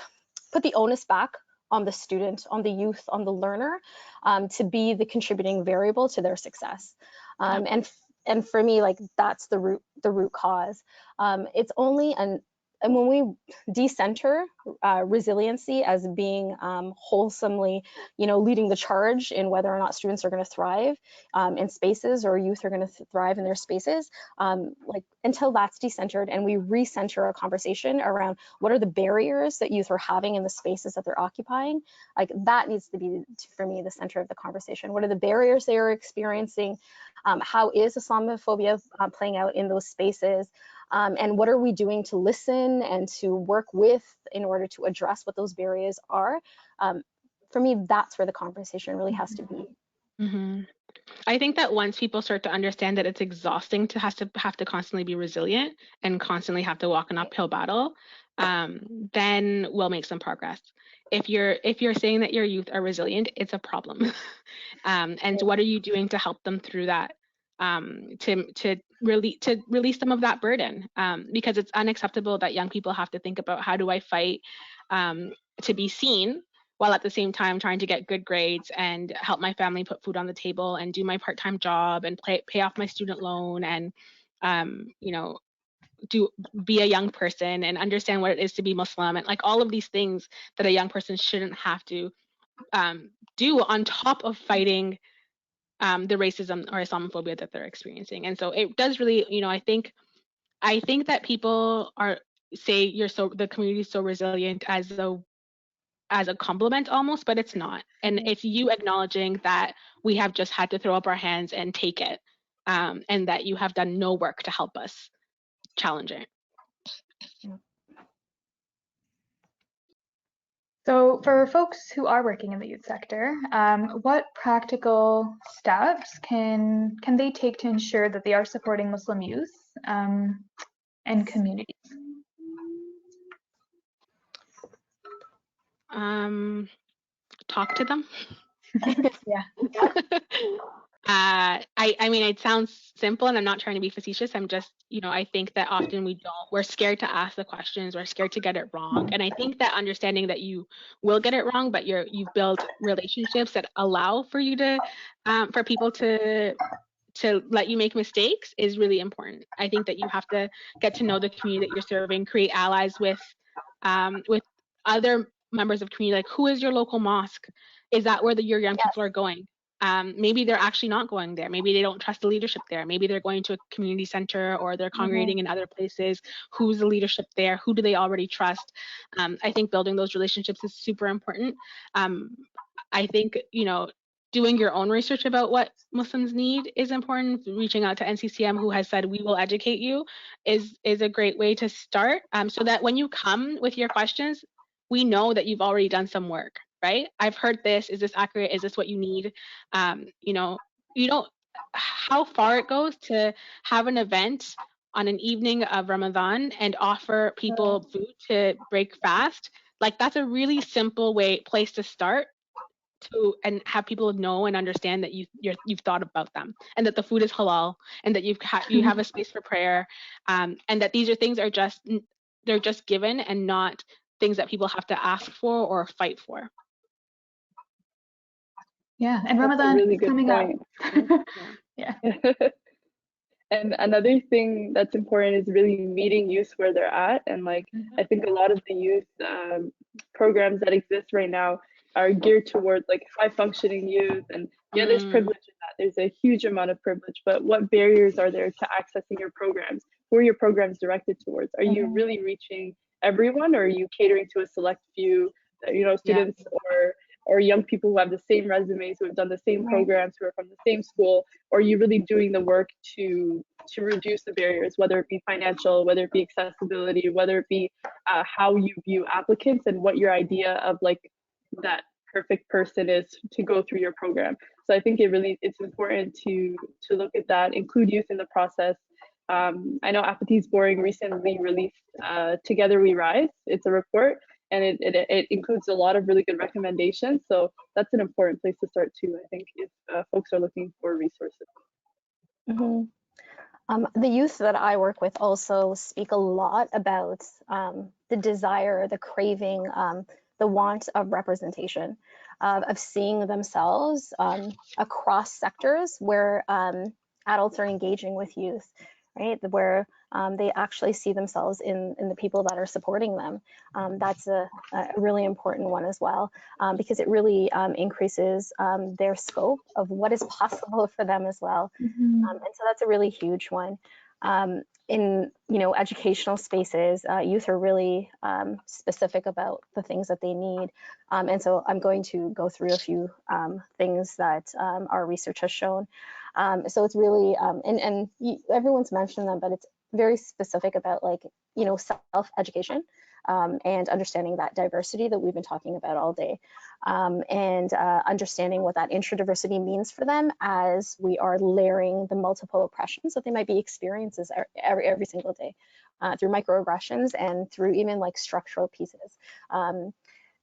put the onus back on the student, on the youth, on the learner, to be the contributing variable to their success. And for me, like that's the root cause. It's only and when we decenter resiliency as being wholesomely, leading the charge in whether or not students are going to thrive in spaces, or youth are going to thrive in their spaces, like until that's decentered and we recenter our conversation around what are the barriers that youth are having in the spaces that they're occupying, like that needs to be, for me, the center of the conversation. What are the barriers they are experiencing? How is Islamophobia playing out in those spaces? And what are we doing to listen and to work with in order to address what those barriers are? For me, that's where the conversation really has to be. I think that once people start to understand that it's exhausting to have to constantly be resilient and constantly have to walk an uphill battle, then we'll make some progress. If you're saying that your youth are resilient, it's a problem. And what are you doing to help them through that? To release some of that burden, because it's unacceptable that young people have to think about how do I fight to be seen, while at the same time trying to get good grades and help my family put food on the table and do my part-time job and pay off my student loan and be a young person and understand what it is to be Muslim, and like all of these things that a young person shouldn't have to do on top of fighting the racism or Islamophobia that they're experiencing. And so it does really, I think that people say the community is so resilient as a compliment almost, but it's not. And it's you acknowledging that we have just had to throw up our hands and take it, and that you have done no work to help us challenge it. So for folks who are working in the youth sector, what practical steps can they take to ensure that they are supporting Muslim youth and communities? Talk to them. Yeah. I mean, it sounds simple, and I'm not trying to be facetious. I'm just, I think that often we're scared to ask the questions. We're scared to get it wrong. And I think that understanding that you will get it wrong, but you've built relationships that allow for you to, for people to let you make mistakes is really important. I think that you have to get to know the community that you're serving, create allies with other members of community. Like, who is your local mosque? Is that where your young people are going? Maybe they're actually not going there. Maybe they don't trust the leadership there. Maybe they're going to a community center, or they're congregating in other places. Who's the leadership there? Who do they already trust? I think building those relationships is super important. I think, doing your own research about what Muslims need is important. Reaching out to NCCM, who has said we will educate you, is a great way to start, so that when you come with your questions, we know that you've already done some work, right? I've heard this. Is this accurate? Is this what you need? You know how far it goes to have an event on an evening of Ramadan and offer people food to break fast. Like, that's a really simple place to start, and have people know and understand that you've thought about them, and that the food is halal, and that you have a space for prayer, and that these things are they're just given and not things that people have to ask for or fight for. Yeah, and Ramadan really is coming point. up. Yeah. And another thing that's important is really meeting youth where they're at. And I think a lot of the youth programs that exist right now are geared towards high functioning youth. And yeah, there's privilege in that. There's a huge amount of privilege, but what barriers are there to accessing your programs? Who are your programs directed towards? Are you really reaching everyone, or are you catering to a select few, students or young people who have the same resumes, who have done the same programs, who are from the same school? Or are you really doing the work to reduce the barriers, whether it be financial, whether it be accessibility, whether it be how you view applicants, and what your idea of that perfect person is to go through your program? So I think it's important to look at that, include youth in the process. I know Apathy's Boring recently released Together We Rise. It's a report, and it includes a lot of really good recommendations. So that's an important place to start too, I think, if folks are looking for resources. The youth that I work with also speak a lot about the desire, the craving, the want of representation, of seeing themselves across sectors where adults are engaging with youth, right? Where they actually see themselves in the people that are supporting them. That's a really important one as well, because it really increases their scope of what is possible for them as well. And so that's a really huge one. In educational spaces, youth are really specific about the things that they need. And so I'm going to go through a few things that our research has shown. So it's really, everyone's mentioned them, but it's very specific about like, self-education and understanding that diversity that we've been talking about all day, and understanding what that intradiversity means for them as we are layering the multiple oppressions that they might be experiencing every single day through microaggressions and through even like structural pieces,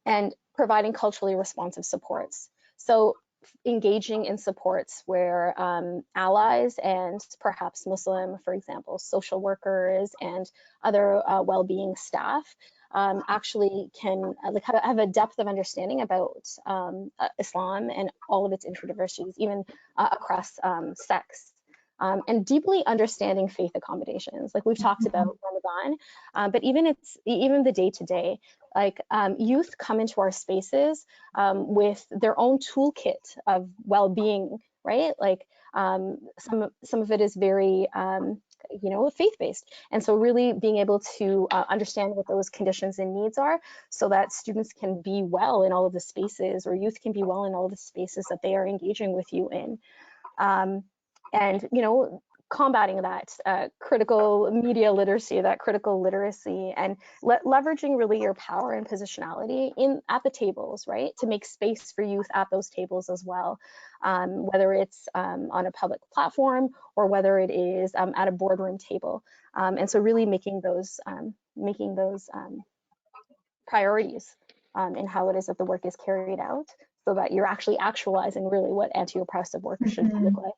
and providing culturally responsive supports. So engaging in supports where allies and perhaps Muslim, for example, social workers and other well-being staff actually can have a depth of understanding about Islam and all of its intradiversities, even across sects. And deeply understanding faith accommodations, like we've talked about Ramadan, but even the day-to-day, like youth come into our spaces with their own toolkit of well-being, right? Like some of it is very faith-based, and so really being able to understand what those conditions and needs are, so that students can be well in all of the spaces, or youth can be well in all of the spaces that they are engaging with you in. And combating that critical media literacy, that critical literacy, and leveraging really your power and positionality at the tables, right, to make space for youth at those tables as well, whether it's on a public platform or whether it is at a boardroom table, and so really making those priorities in how it is that the work is carried out, so that you're actually actualizing really what anti-oppressive work should look like.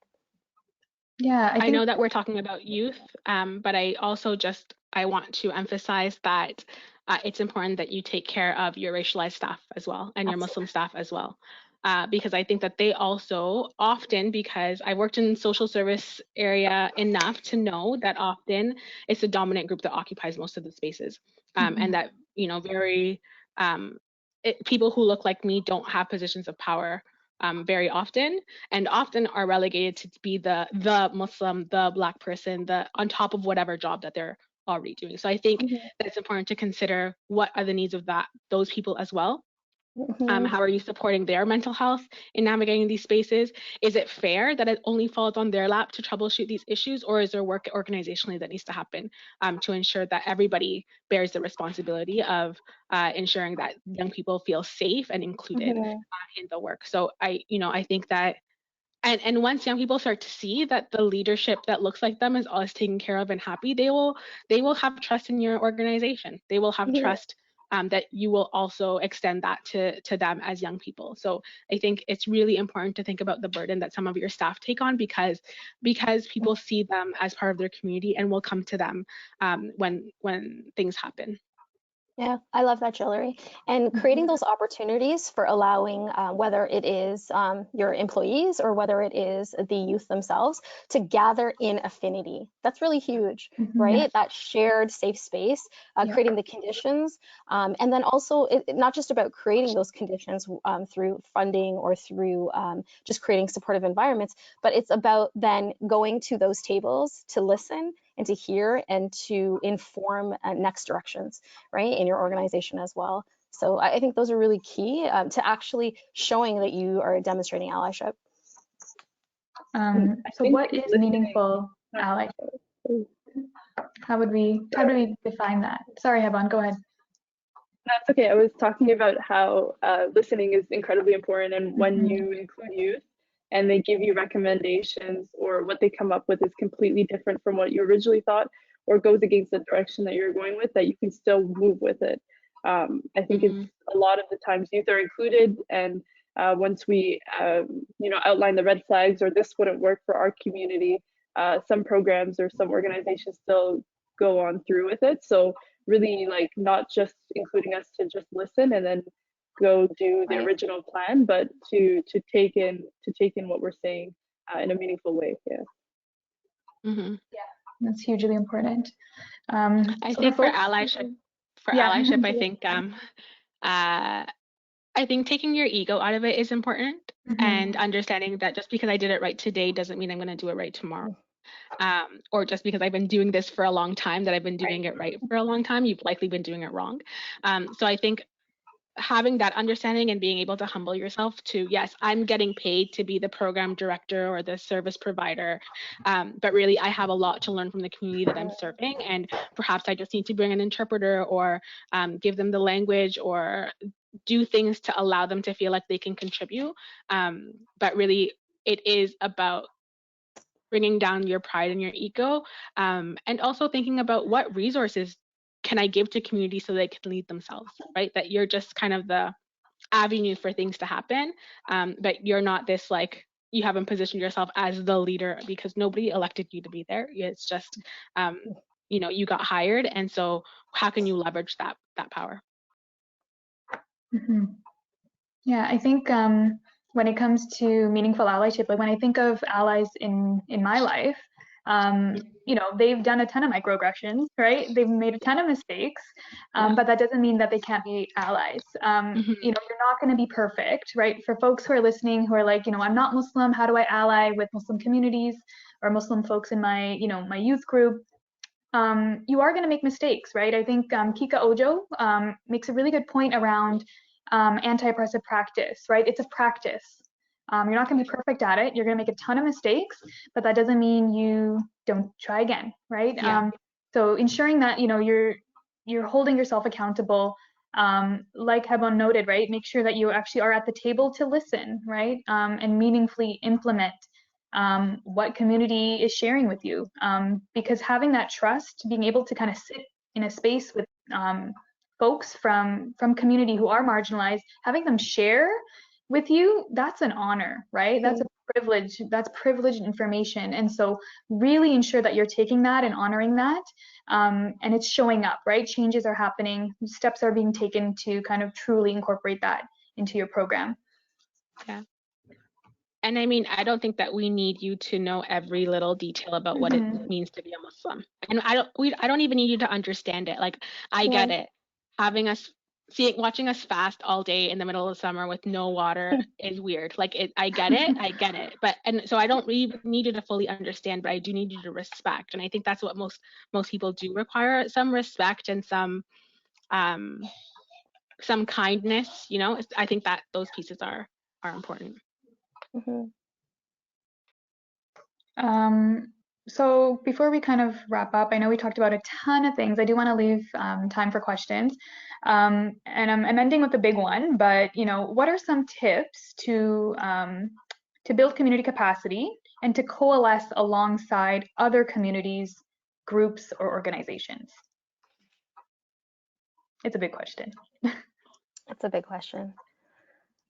Yeah, I know that we're talking about youth, but I also I want to emphasize that it's important that you take care of your racialized staff as well, and your Muslim staff as well. Because I think that they also often, because I worked in the social service area enough to know that often it's the dominant group that occupies most of the spaces, and that, people who look like me don't have positions of power very often, and often are relegated to be the Muslim, the Black person, on top of whatever job that they're already doing. So I think that it's important to consider what are the needs of those people as well. How are you supporting their mental health in navigating these spaces? Is it fair that it only falls on their lap to troubleshoot these issues, or is there work organizationally that needs to happen to ensure that everybody bears the responsibility of ensuring that young people feel safe and included in the work? So I think that, and once young people start to see that the leadership that looks like them is always taken care of and happy, they will have trust in your organization. They will have trust that you will also extend that to them as young people. So I think it's really important to think about the burden that some of your staff take on, because people see them as part of their community and will come to them when things happen. Yeah, I love that, Gilary. And creating those opportunities for allowing, whether it is your employees or whether it is the youth themselves, to gather in affinity. That's really huge, right? That shared safe space, creating the conditions. And then also, not just about creating those conditions through funding or through just creating supportive environments, but it's about then going to those tables to listen and to hear and to inform next directions, right, in your organization as well. So I think those are really key to actually showing that you are demonstrating allyship. So what is meaningful allyship? How do we define that? Sorry, Habon, go ahead. That's okay. I was talking about how listening is incredibly important, and when you include youth and they give you recommendations, or what they come up with is completely different from what you originally thought, or goes against the direction that you're going with, that you can still move with it. I think it's a lot of the times youth are included, and once we outline the red flags, or this wouldn't work for our community, some programs or some organizations still go on through with it. So really, like, not just including us to just listen and then go do the original plan, but to take in what we're saying in a meaningful way. Yeah, that's hugely important. I think for allyship, I think taking your ego out of it is important, and understanding that just because I did it right today doesn't mean I'm going to do it right tomorrow. Or just because I've been doing this for a long time, that I've been doing it right for a long time, you've likely been doing it wrong. So I think having that understanding and being able to humble yourself to, yes, I'm getting paid to be the program director or the service provider, but really I have a lot to learn from the community that I'm serving, and perhaps I just need to bring an interpreter or give them the language or do things to allow them to feel like they can contribute. But really it is about bringing down your pride and your ego, and also thinking about what resources can I give to community so they can lead themselves, right? That you're just kind of the avenue for things to happen, but you're not this, like, you haven't positioned yourself as the leader because nobody elected you to be there. It's just, you got hired, and so how can you leverage that power? Mm-hmm. Yeah, I think when it comes to meaningful allyship, like when I think of allies in my life, they've done a ton of microaggressions, right? They've made a ton of mistakes, but that doesn't mean that they can't be allies. You're not going to be perfect, right? For folks who are listening, who are like, I'm not Muslim, how do I ally with Muslim communities or Muslim folks in my, my youth group? You are going to make mistakes, right? I think Kika Ojo makes a really good point around anti-oppressive practice, right? It's a practice. You're not going to be perfect at it. You're going to make a ton of mistakes, but that doesn't mean you don't try again, right? Yeah. So ensuring that you're holding yourself accountable, like Habon noted, right? Make sure that you actually are at the table to listen, right? And meaningfully implement what community is sharing with you, because having that trust, being able to kind of sit in a space with folks from community who are marginalized, having them share with you, that's an honor, right? That's a privilege. That's privileged information. And so really ensure that you're taking that and honoring that, and it's showing up, right? Changes are happening, steps are being taken to kind of truly incorporate that into your program. Yeah. And I mean, I don't think that we need you to know every little detail about what it means to be a Muslim. And I don't even need you to understand it. Like, I get it. Watching us fast all day in the middle of summer with no water is weird. Like, I get it. But, and so I don't really need you to fully understand, but I do need you to respect. And I think that's what most people do require, some respect and some kindness, I think that those pieces are important. So before we kind of wrap up, I know we talked about a ton of things. I do want to leave time for questions. And I'm ending with a big one, but what are some tips to build community capacity and to coalesce alongside other communities, groups, or organizations? It's a big question. It's a big question.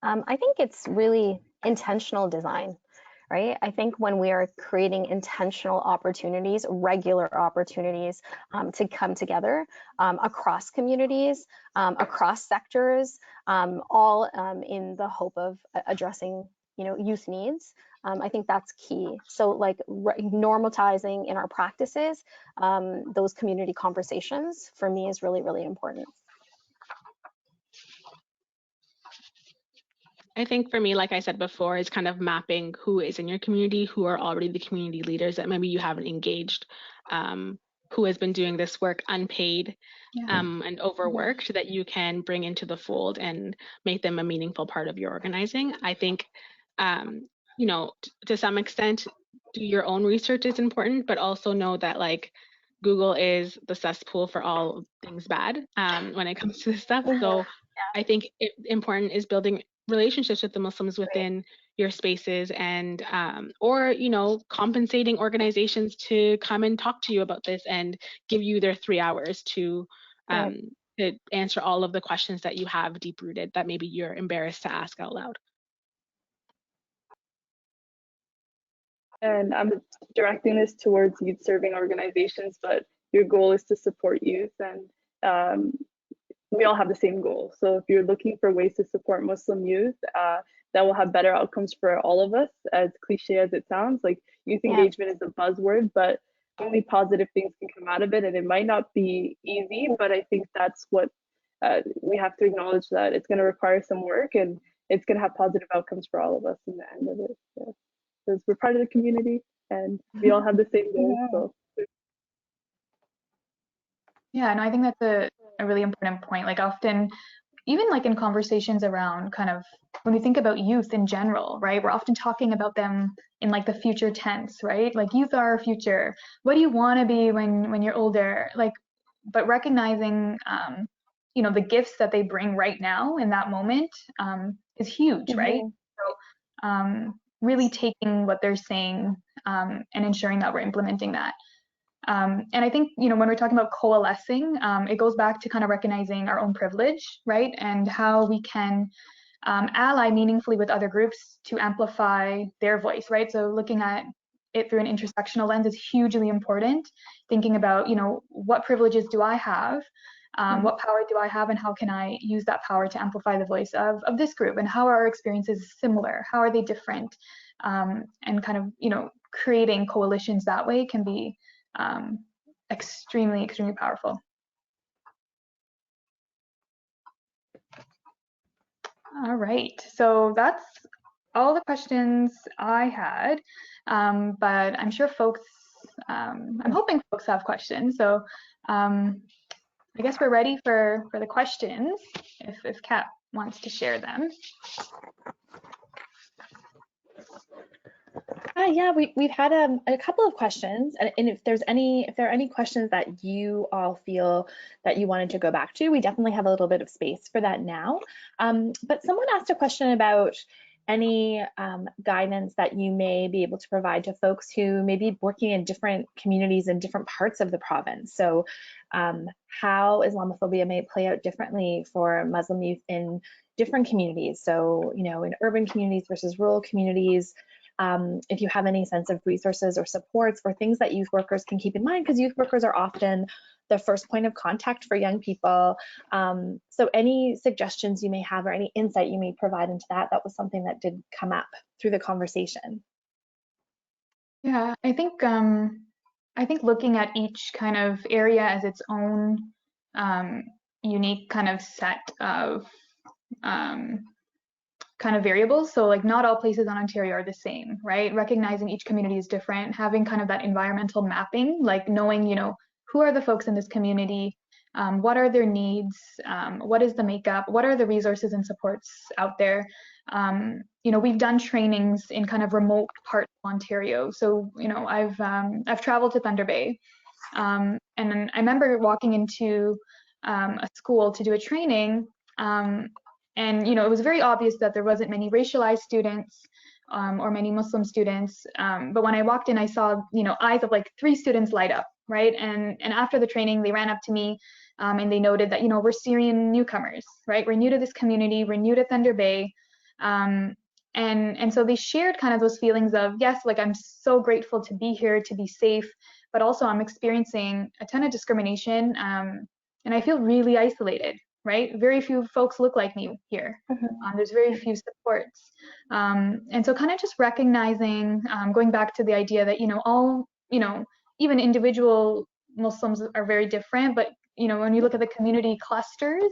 I think it's really intentional design, right? I think when we are creating intentional opportunities, regular opportunities to come together across communities, across sectors, all in the hope of addressing, youth needs. I think that's key. So like normalizing in our practices, those community conversations for me is really, really important. I think for me, like I said before, is kind of mapping who is in your community, who are already the community leaders that maybe you haven't engaged, who has been doing this work unpaid and overworked, that you can bring into the fold and make them a meaningful part of your organizing. I think, to some extent, do your own research is important, but also know that like Google is the cesspool for all things bad when it comes to this stuff. So I think important is building relationships with the Muslims within your spaces, and or compensating organizations to come and talk to you about this and give you their 3 hours to answer all of the questions that you have deep rooted that maybe you're embarrassed to ask out loud. And I'm directing this towards youth serving organizations, but your goal is to support youth, and we all have the same goal. So if you're looking for ways to support Muslim youth that will have better outcomes for all of us, as cliche as it sounds, like youth engagement is a buzzword, but only positive things can come out of it. And it might not be easy, but I think that's what we have to acknowledge, that it's going to require some work, and it's going to have positive outcomes for all of us in the end of it. Yeah. Because we're part of the community and we all have the same goals. So. Yeah, and I think that's a really important point. Like often even like in conversations around kind of when we think about youth in general, right? We're often talking about them in like the future tense, right? Like youth are our future. What do you want to be when you're older? Like, but recognizing, you know, the gifts that they bring right now in that moment is huge, right? So really taking what they're saying and ensuring that we're implementing that. And I think, you know, when we're talking about coalescing, it goes back to kind of recognizing our own privilege, right? And how we can ally meaningfully with other groups to amplify their voice, right? So looking at it through an intersectional lens is hugely important. Thinking about, you know, what privileges do I have? What power do I have, and how can I use that power to amplify the voice of this group? And how are our experiences similar? How are they different? And kind of, you know, creating coalitions that way can be extremely, extremely powerful. All right, so that's all the questions I had, but I'm sure folks, I'm hoping folks have questions. So I guess we're ready for the questions, if Kat wants to share them. Yeah, we've had a couple of questions, and if there are any questions that you all feel that you wanted to go back to, we definitely have a little bit of space for that now. But someone asked a question about any guidance that you may be able to provide to folks who may be working in different communities in different parts of the province. So how Islamophobia may play out differently for Muslim youth in different communities. So, you know, in urban communities versus rural communities. If you have any sense of resources or supports or things that youth workers can keep in mind, because youth workers are often the first point of contact for young people. So any suggestions you may have or any insight you may provide into that, that was something that did come up through the conversation. Yeah, I think looking at each kind of area as its own unique kind of set of kind of variables. So like not all places on Ontario are the same, right? Recognizing each community is different, having kind of that environmental mapping, like knowing, you know, who are the folks in this community, what are their needs, what is the makeup, what are the resources and supports out there. You know, we've done trainings in kind of remote parts of Ontario. So, you know, I've traveled to Thunder Bay, and then I remember walking into a school to do a training. And, you know, it was very obvious that there wasn't many racialized students or many Muslim students. But when I walked in, I saw, you know, eyes of like 3 students light up, right? And after the training, they ran up to me and they noted that, you know, we're Syrian newcomers, right? We're new to this community. We're new to Thunder Bay. And so they shared kind of those feelings of, yes, like I'm so grateful to be here, to be safe, but also I'm experiencing a ton of discrimination and I feel really isolated. Right? Very few folks look like me here. There's very few supports. And so kind of just recognizing, going back to the idea that, you know, all, you know, even individual Muslims are very different, but, you know, when you look at the community clusters,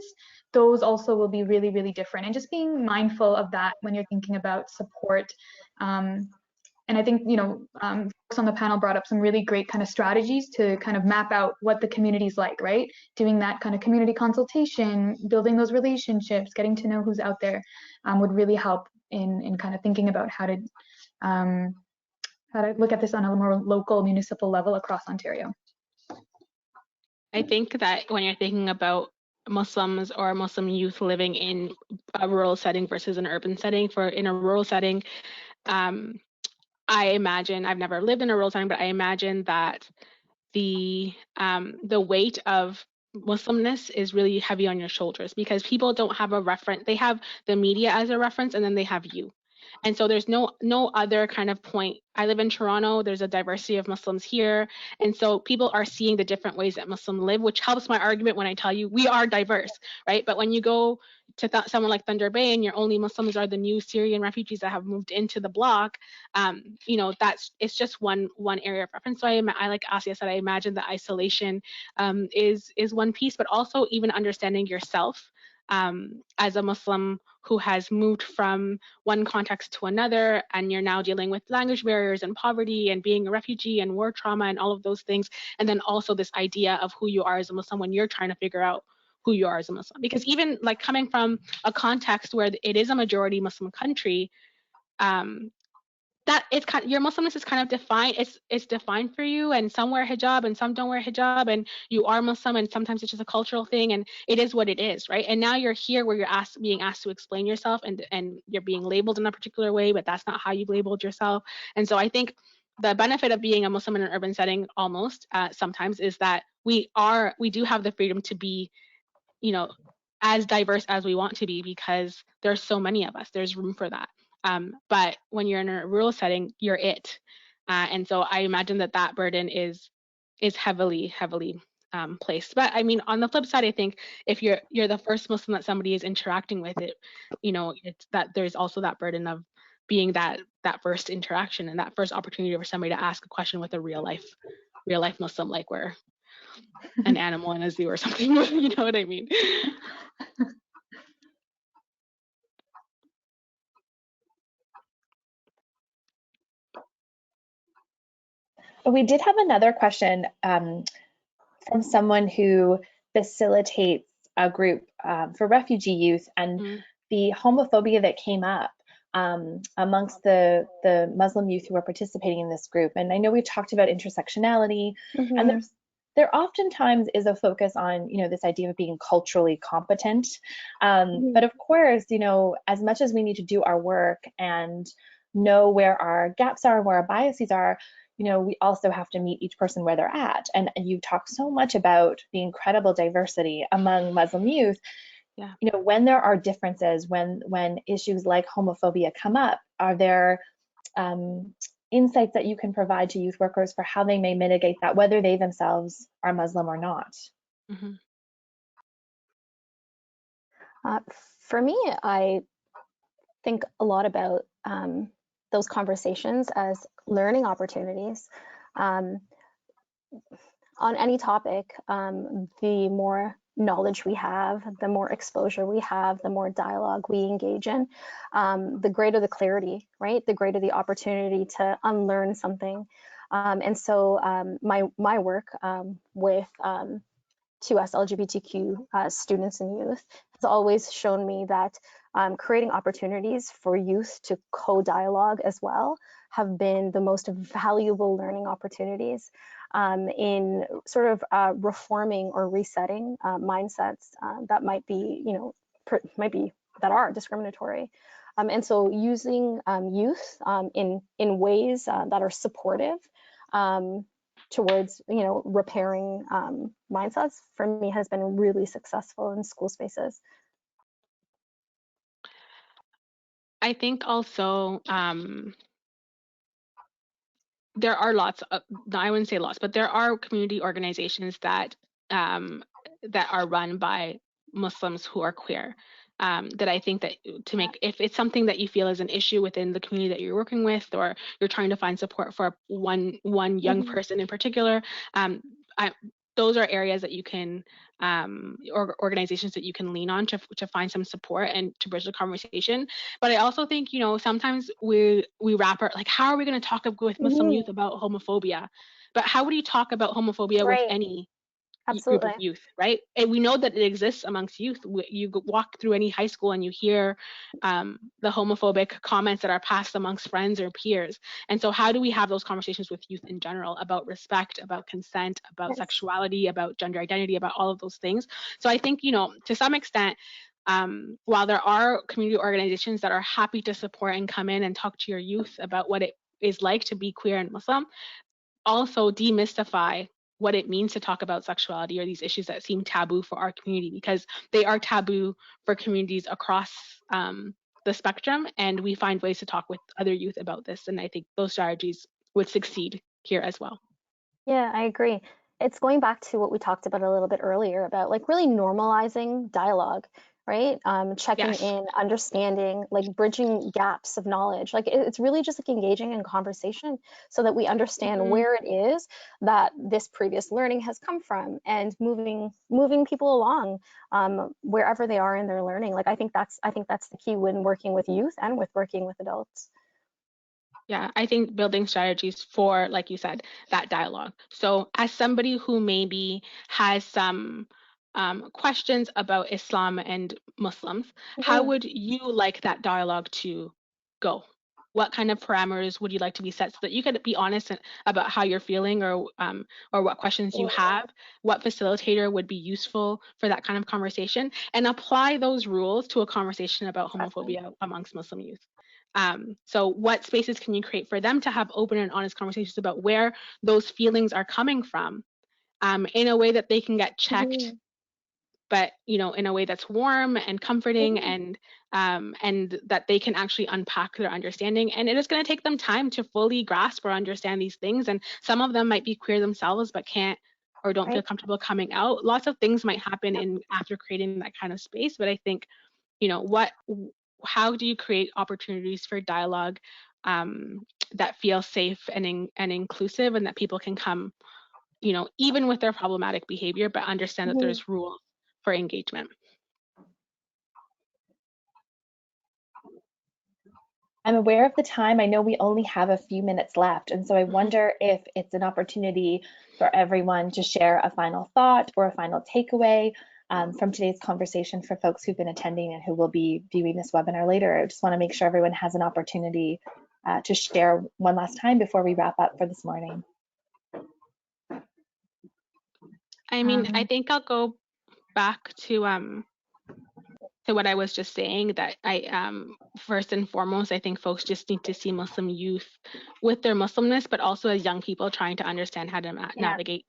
those also will be really, really different. And just being mindful of that when you're thinking about support. And I think, you know, folks on the panel brought up some really great kind of strategies to kind of map out what the community's like, right? Doing that kind of community consultation, building those relationships, getting to know who's out there would really help in kind of thinking about how to look at this on a more local municipal level across Ontario. I think that when you're thinking about Muslims or Muslim youth living in a rural setting versus an urban setting, in a rural setting, I imagine, I've never lived in a rural setting, but I imagine that the weight of Muslimness is really heavy on your shoulders because people don't have a reference. They have the media as a reference, and then they have you. And so there's no other kind of point. I live in Toronto. There's a diversity of Muslims here. And so people are seeing the different ways that Muslims live, which helps my argument when I tell you we are diverse, right? But when you go to someone like Thunder Bay and your only Muslims are the new Syrian refugees that have moved into the block, you know, it's just one area of reference. So I like Aasiyah said, I imagine that isolation is one piece, but also even understanding yourself as a Muslim who has moved from one context to another, and you're now dealing with language barriers and poverty and being a refugee and war trauma and all of those things. And then also this idea of who you are as a Muslim when you're trying to figure out who you are as a Muslim. Because even like coming from a context where it is a majority Muslim country, that it's kind of, your Muslimness is kind of defined. It's defined for you, and some wear hijab and some don't wear hijab, and you are Muslim, and sometimes it's just a cultural thing, and it is what it is, right? And now you're here where you're being asked to explain yourself, and you're being labeled in a particular way, but that's not how you've labeled yourself. And so I think the benefit of being a Muslim in an urban setting, almost sometimes, is that we do have the freedom to be, you know, as diverse as we want to be, because there's so many of us. There's room for that. But when you're in a rural setting, you're it. And so I imagine that burden is heavily placed. But I mean, on the flip side, I think if you're the first Muslim that somebody is interacting with, it, you know, it's that there's also that burden of being that first interaction and that first opportunity for somebody to ask a question with a real life Muslim, like we're an animal in a zoo or something. You know what I mean? We did have another question from someone who facilitates a group for refugee youth, and the homophobia that came up amongst the Muslim youth who are participating in this group. And I know we've talked about intersectionality, and there oftentimes is a focus on, you know, this idea of being culturally competent. But of course, you know, as much as we need to do our work and know where our gaps are and where our biases are, you know, we also have to meet each person where they're at. And you talk so much about the incredible diversity among Muslim youth. Yeah. You know, when there are differences, when issues like homophobia come up, are there insights that you can provide to youth workers for how they may mitigate that, whether they themselves are Muslim or not? For me, I think a lot about those conversations as learning opportunities. On any topic, the more knowledge we have, the more exposure we have, the more dialogue we engage in, the greater the clarity, right? The greater the opportunity to unlearn something. And so my work with 2S LGBTQ students and youth has always shown me that creating opportunities for youth to co-dialogue as well have been the most valuable learning opportunities in sort of reforming or resetting mindsets that might be, you know, that are discriminatory. And so using youth in ways that are supportive towards, you know, repairing mindsets, for me, has been really successful in school spaces. I think also there are lots of, I wouldn't say lots, but there are community organizations that are run by Muslims who are queer. That I think that if it's something that you feel is an issue within the community that you're working with, or you're trying to find support for one young person in particular, those are areas that you can, or organizations that you can lean on to find some support and to bridge the conversation. But I also think, you know, sometimes we wrap our, like, how are we going to talk with Muslim youth about homophobia? But how would you talk about homophobia with any group of youth, right? And we know that it exists amongst youth. You walk through any high school and you hear the homophobic comments that are passed amongst friends or peers. And so how do we have those conversations with youth in general about respect, about consent, about sexuality, about gender identity, about all of those things? So I think, you know, to some extent, while there are community organizations that are happy to support and come in and talk to your youth about what it is like to be queer and Muslim, also demystify what it means to talk about sexuality or these issues that seem taboo for our community, because they are taboo for communities across the spectrum, and we find ways to talk with other youth about this. And I think those strategies would succeed here as well. Yeah, I agree. It's going back to what we talked about a little bit earlier about like really normalizing dialogue, right? Checking in, understanding, like bridging gaps of knowledge. Like it's really just like engaging in conversation so that we understand where it is that this previous learning has come from, and moving people along wherever they are in their learning. Like I think that's the key when working with youth and with working with adults. Yeah, I think building strategies for, like you said, that dialogue. So as somebody who maybe has some questions about Islam and Muslims, how would you like that dialogue to go? What kind of parameters would you like to be set so that you can be honest about how you're feeling, or what questions you have? What facilitator would be useful for that kind of conversation, and apply those rules to a conversation about homophobia amongst Muslim youth. So what spaces can you create for them to have open and honest conversations about where those feelings are coming from, in a way that they can get checked, but in a way that's warm and comforting, and that they can actually unpack their understanding. And it is going to take them time to fully grasp or understand these things, and some of them might be queer themselves but can't or don't feel comfortable coming out. Lots of things might happen after creating that kind of space, but I think how do you create opportunities for dialogue that feel safe and inclusive, and that people can come even with their problematic behavior, but understand that there's rules for engagement. I'm aware of the time. I know we only have a few minutes left, and so I wonder if it's an opportunity for everyone to share a final thought or a final takeaway from today's conversation for folks who've been attending and who will be viewing this webinar later. I just want to make sure everyone has an opportunity to share one last time before we wrap up for this morning. I mean, I think I'll go back to what I was just saying, that I first and foremost, I think folks just need to see Muslim youth with their Muslimness, but also as young people trying to understand how to navigate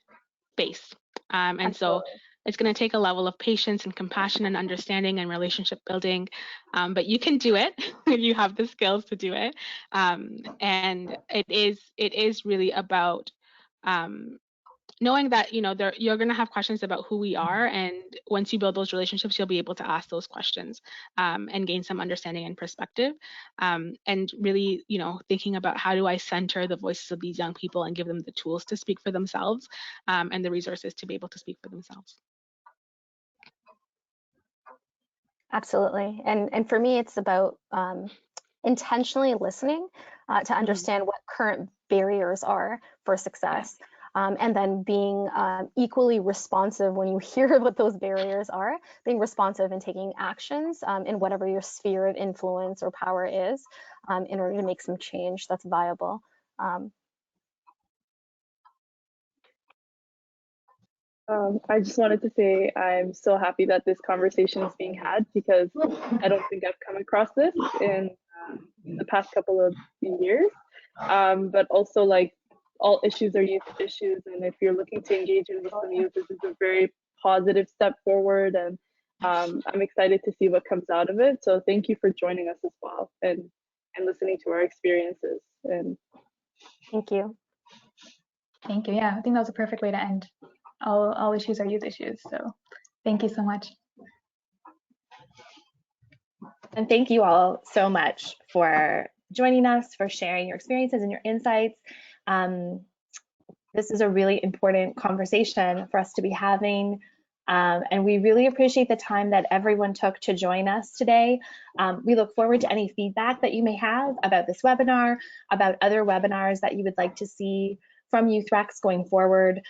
space. And so it's going to take a level of patience and compassion and understanding and relationship building, but you can do it. You have the skills to do it, and it is really about knowing that you're going to have questions about who we are, and once you build those relationships, you'll be able to ask those questions and gain some understanding and perspective, and really thinking about how do I center the voices of these young people and give them the tools to speak for themselves, and the resources to be able to speak for themselves. Absolutely. And for me, it's about intentionally listening to understand what current barriers are for success. And then being equally responsive when you hear what those barriers are, being responsive and taking actions in whatever your sphere of influence or power is, in order to make some change that's viable. I just wanted to say I'm so happy that this conversation is being had, because I don't think I've come across this in the past couple of years. But also, like, all issues are youth issues, and if you're looking to engage in Muslim youth, this is a very positive step forward, and I'm excited to see what comes out of it. So thank you for joining us as well, and listening to our experiences. And thank you. Thank you. Yeah, I think that was a perfect way to end. All issues are youth issues. So thank you so much. And thank you all so much for joining us, for sharing your experiences and your insights. This is a really important conversation for us to be having. And we really appreciate the time that everyone took to join us today. We look forward to any feedback that you may have about this webinar, about other webinars that you would like to see from YouthRex going forward.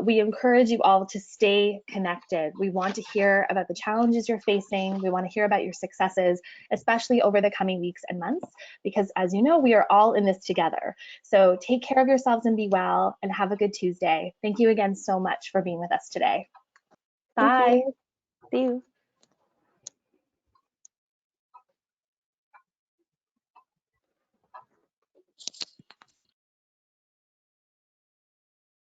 We encourage you all to stay connected. We want to hear about the challenges you're facing. We want to hear about your successes, especially over the coming weeks and months, because as you know, we are all in this together. So take care of yourselves and be well, and have a good Tuesday. Thank you again so much for being with us today. Bye. See you.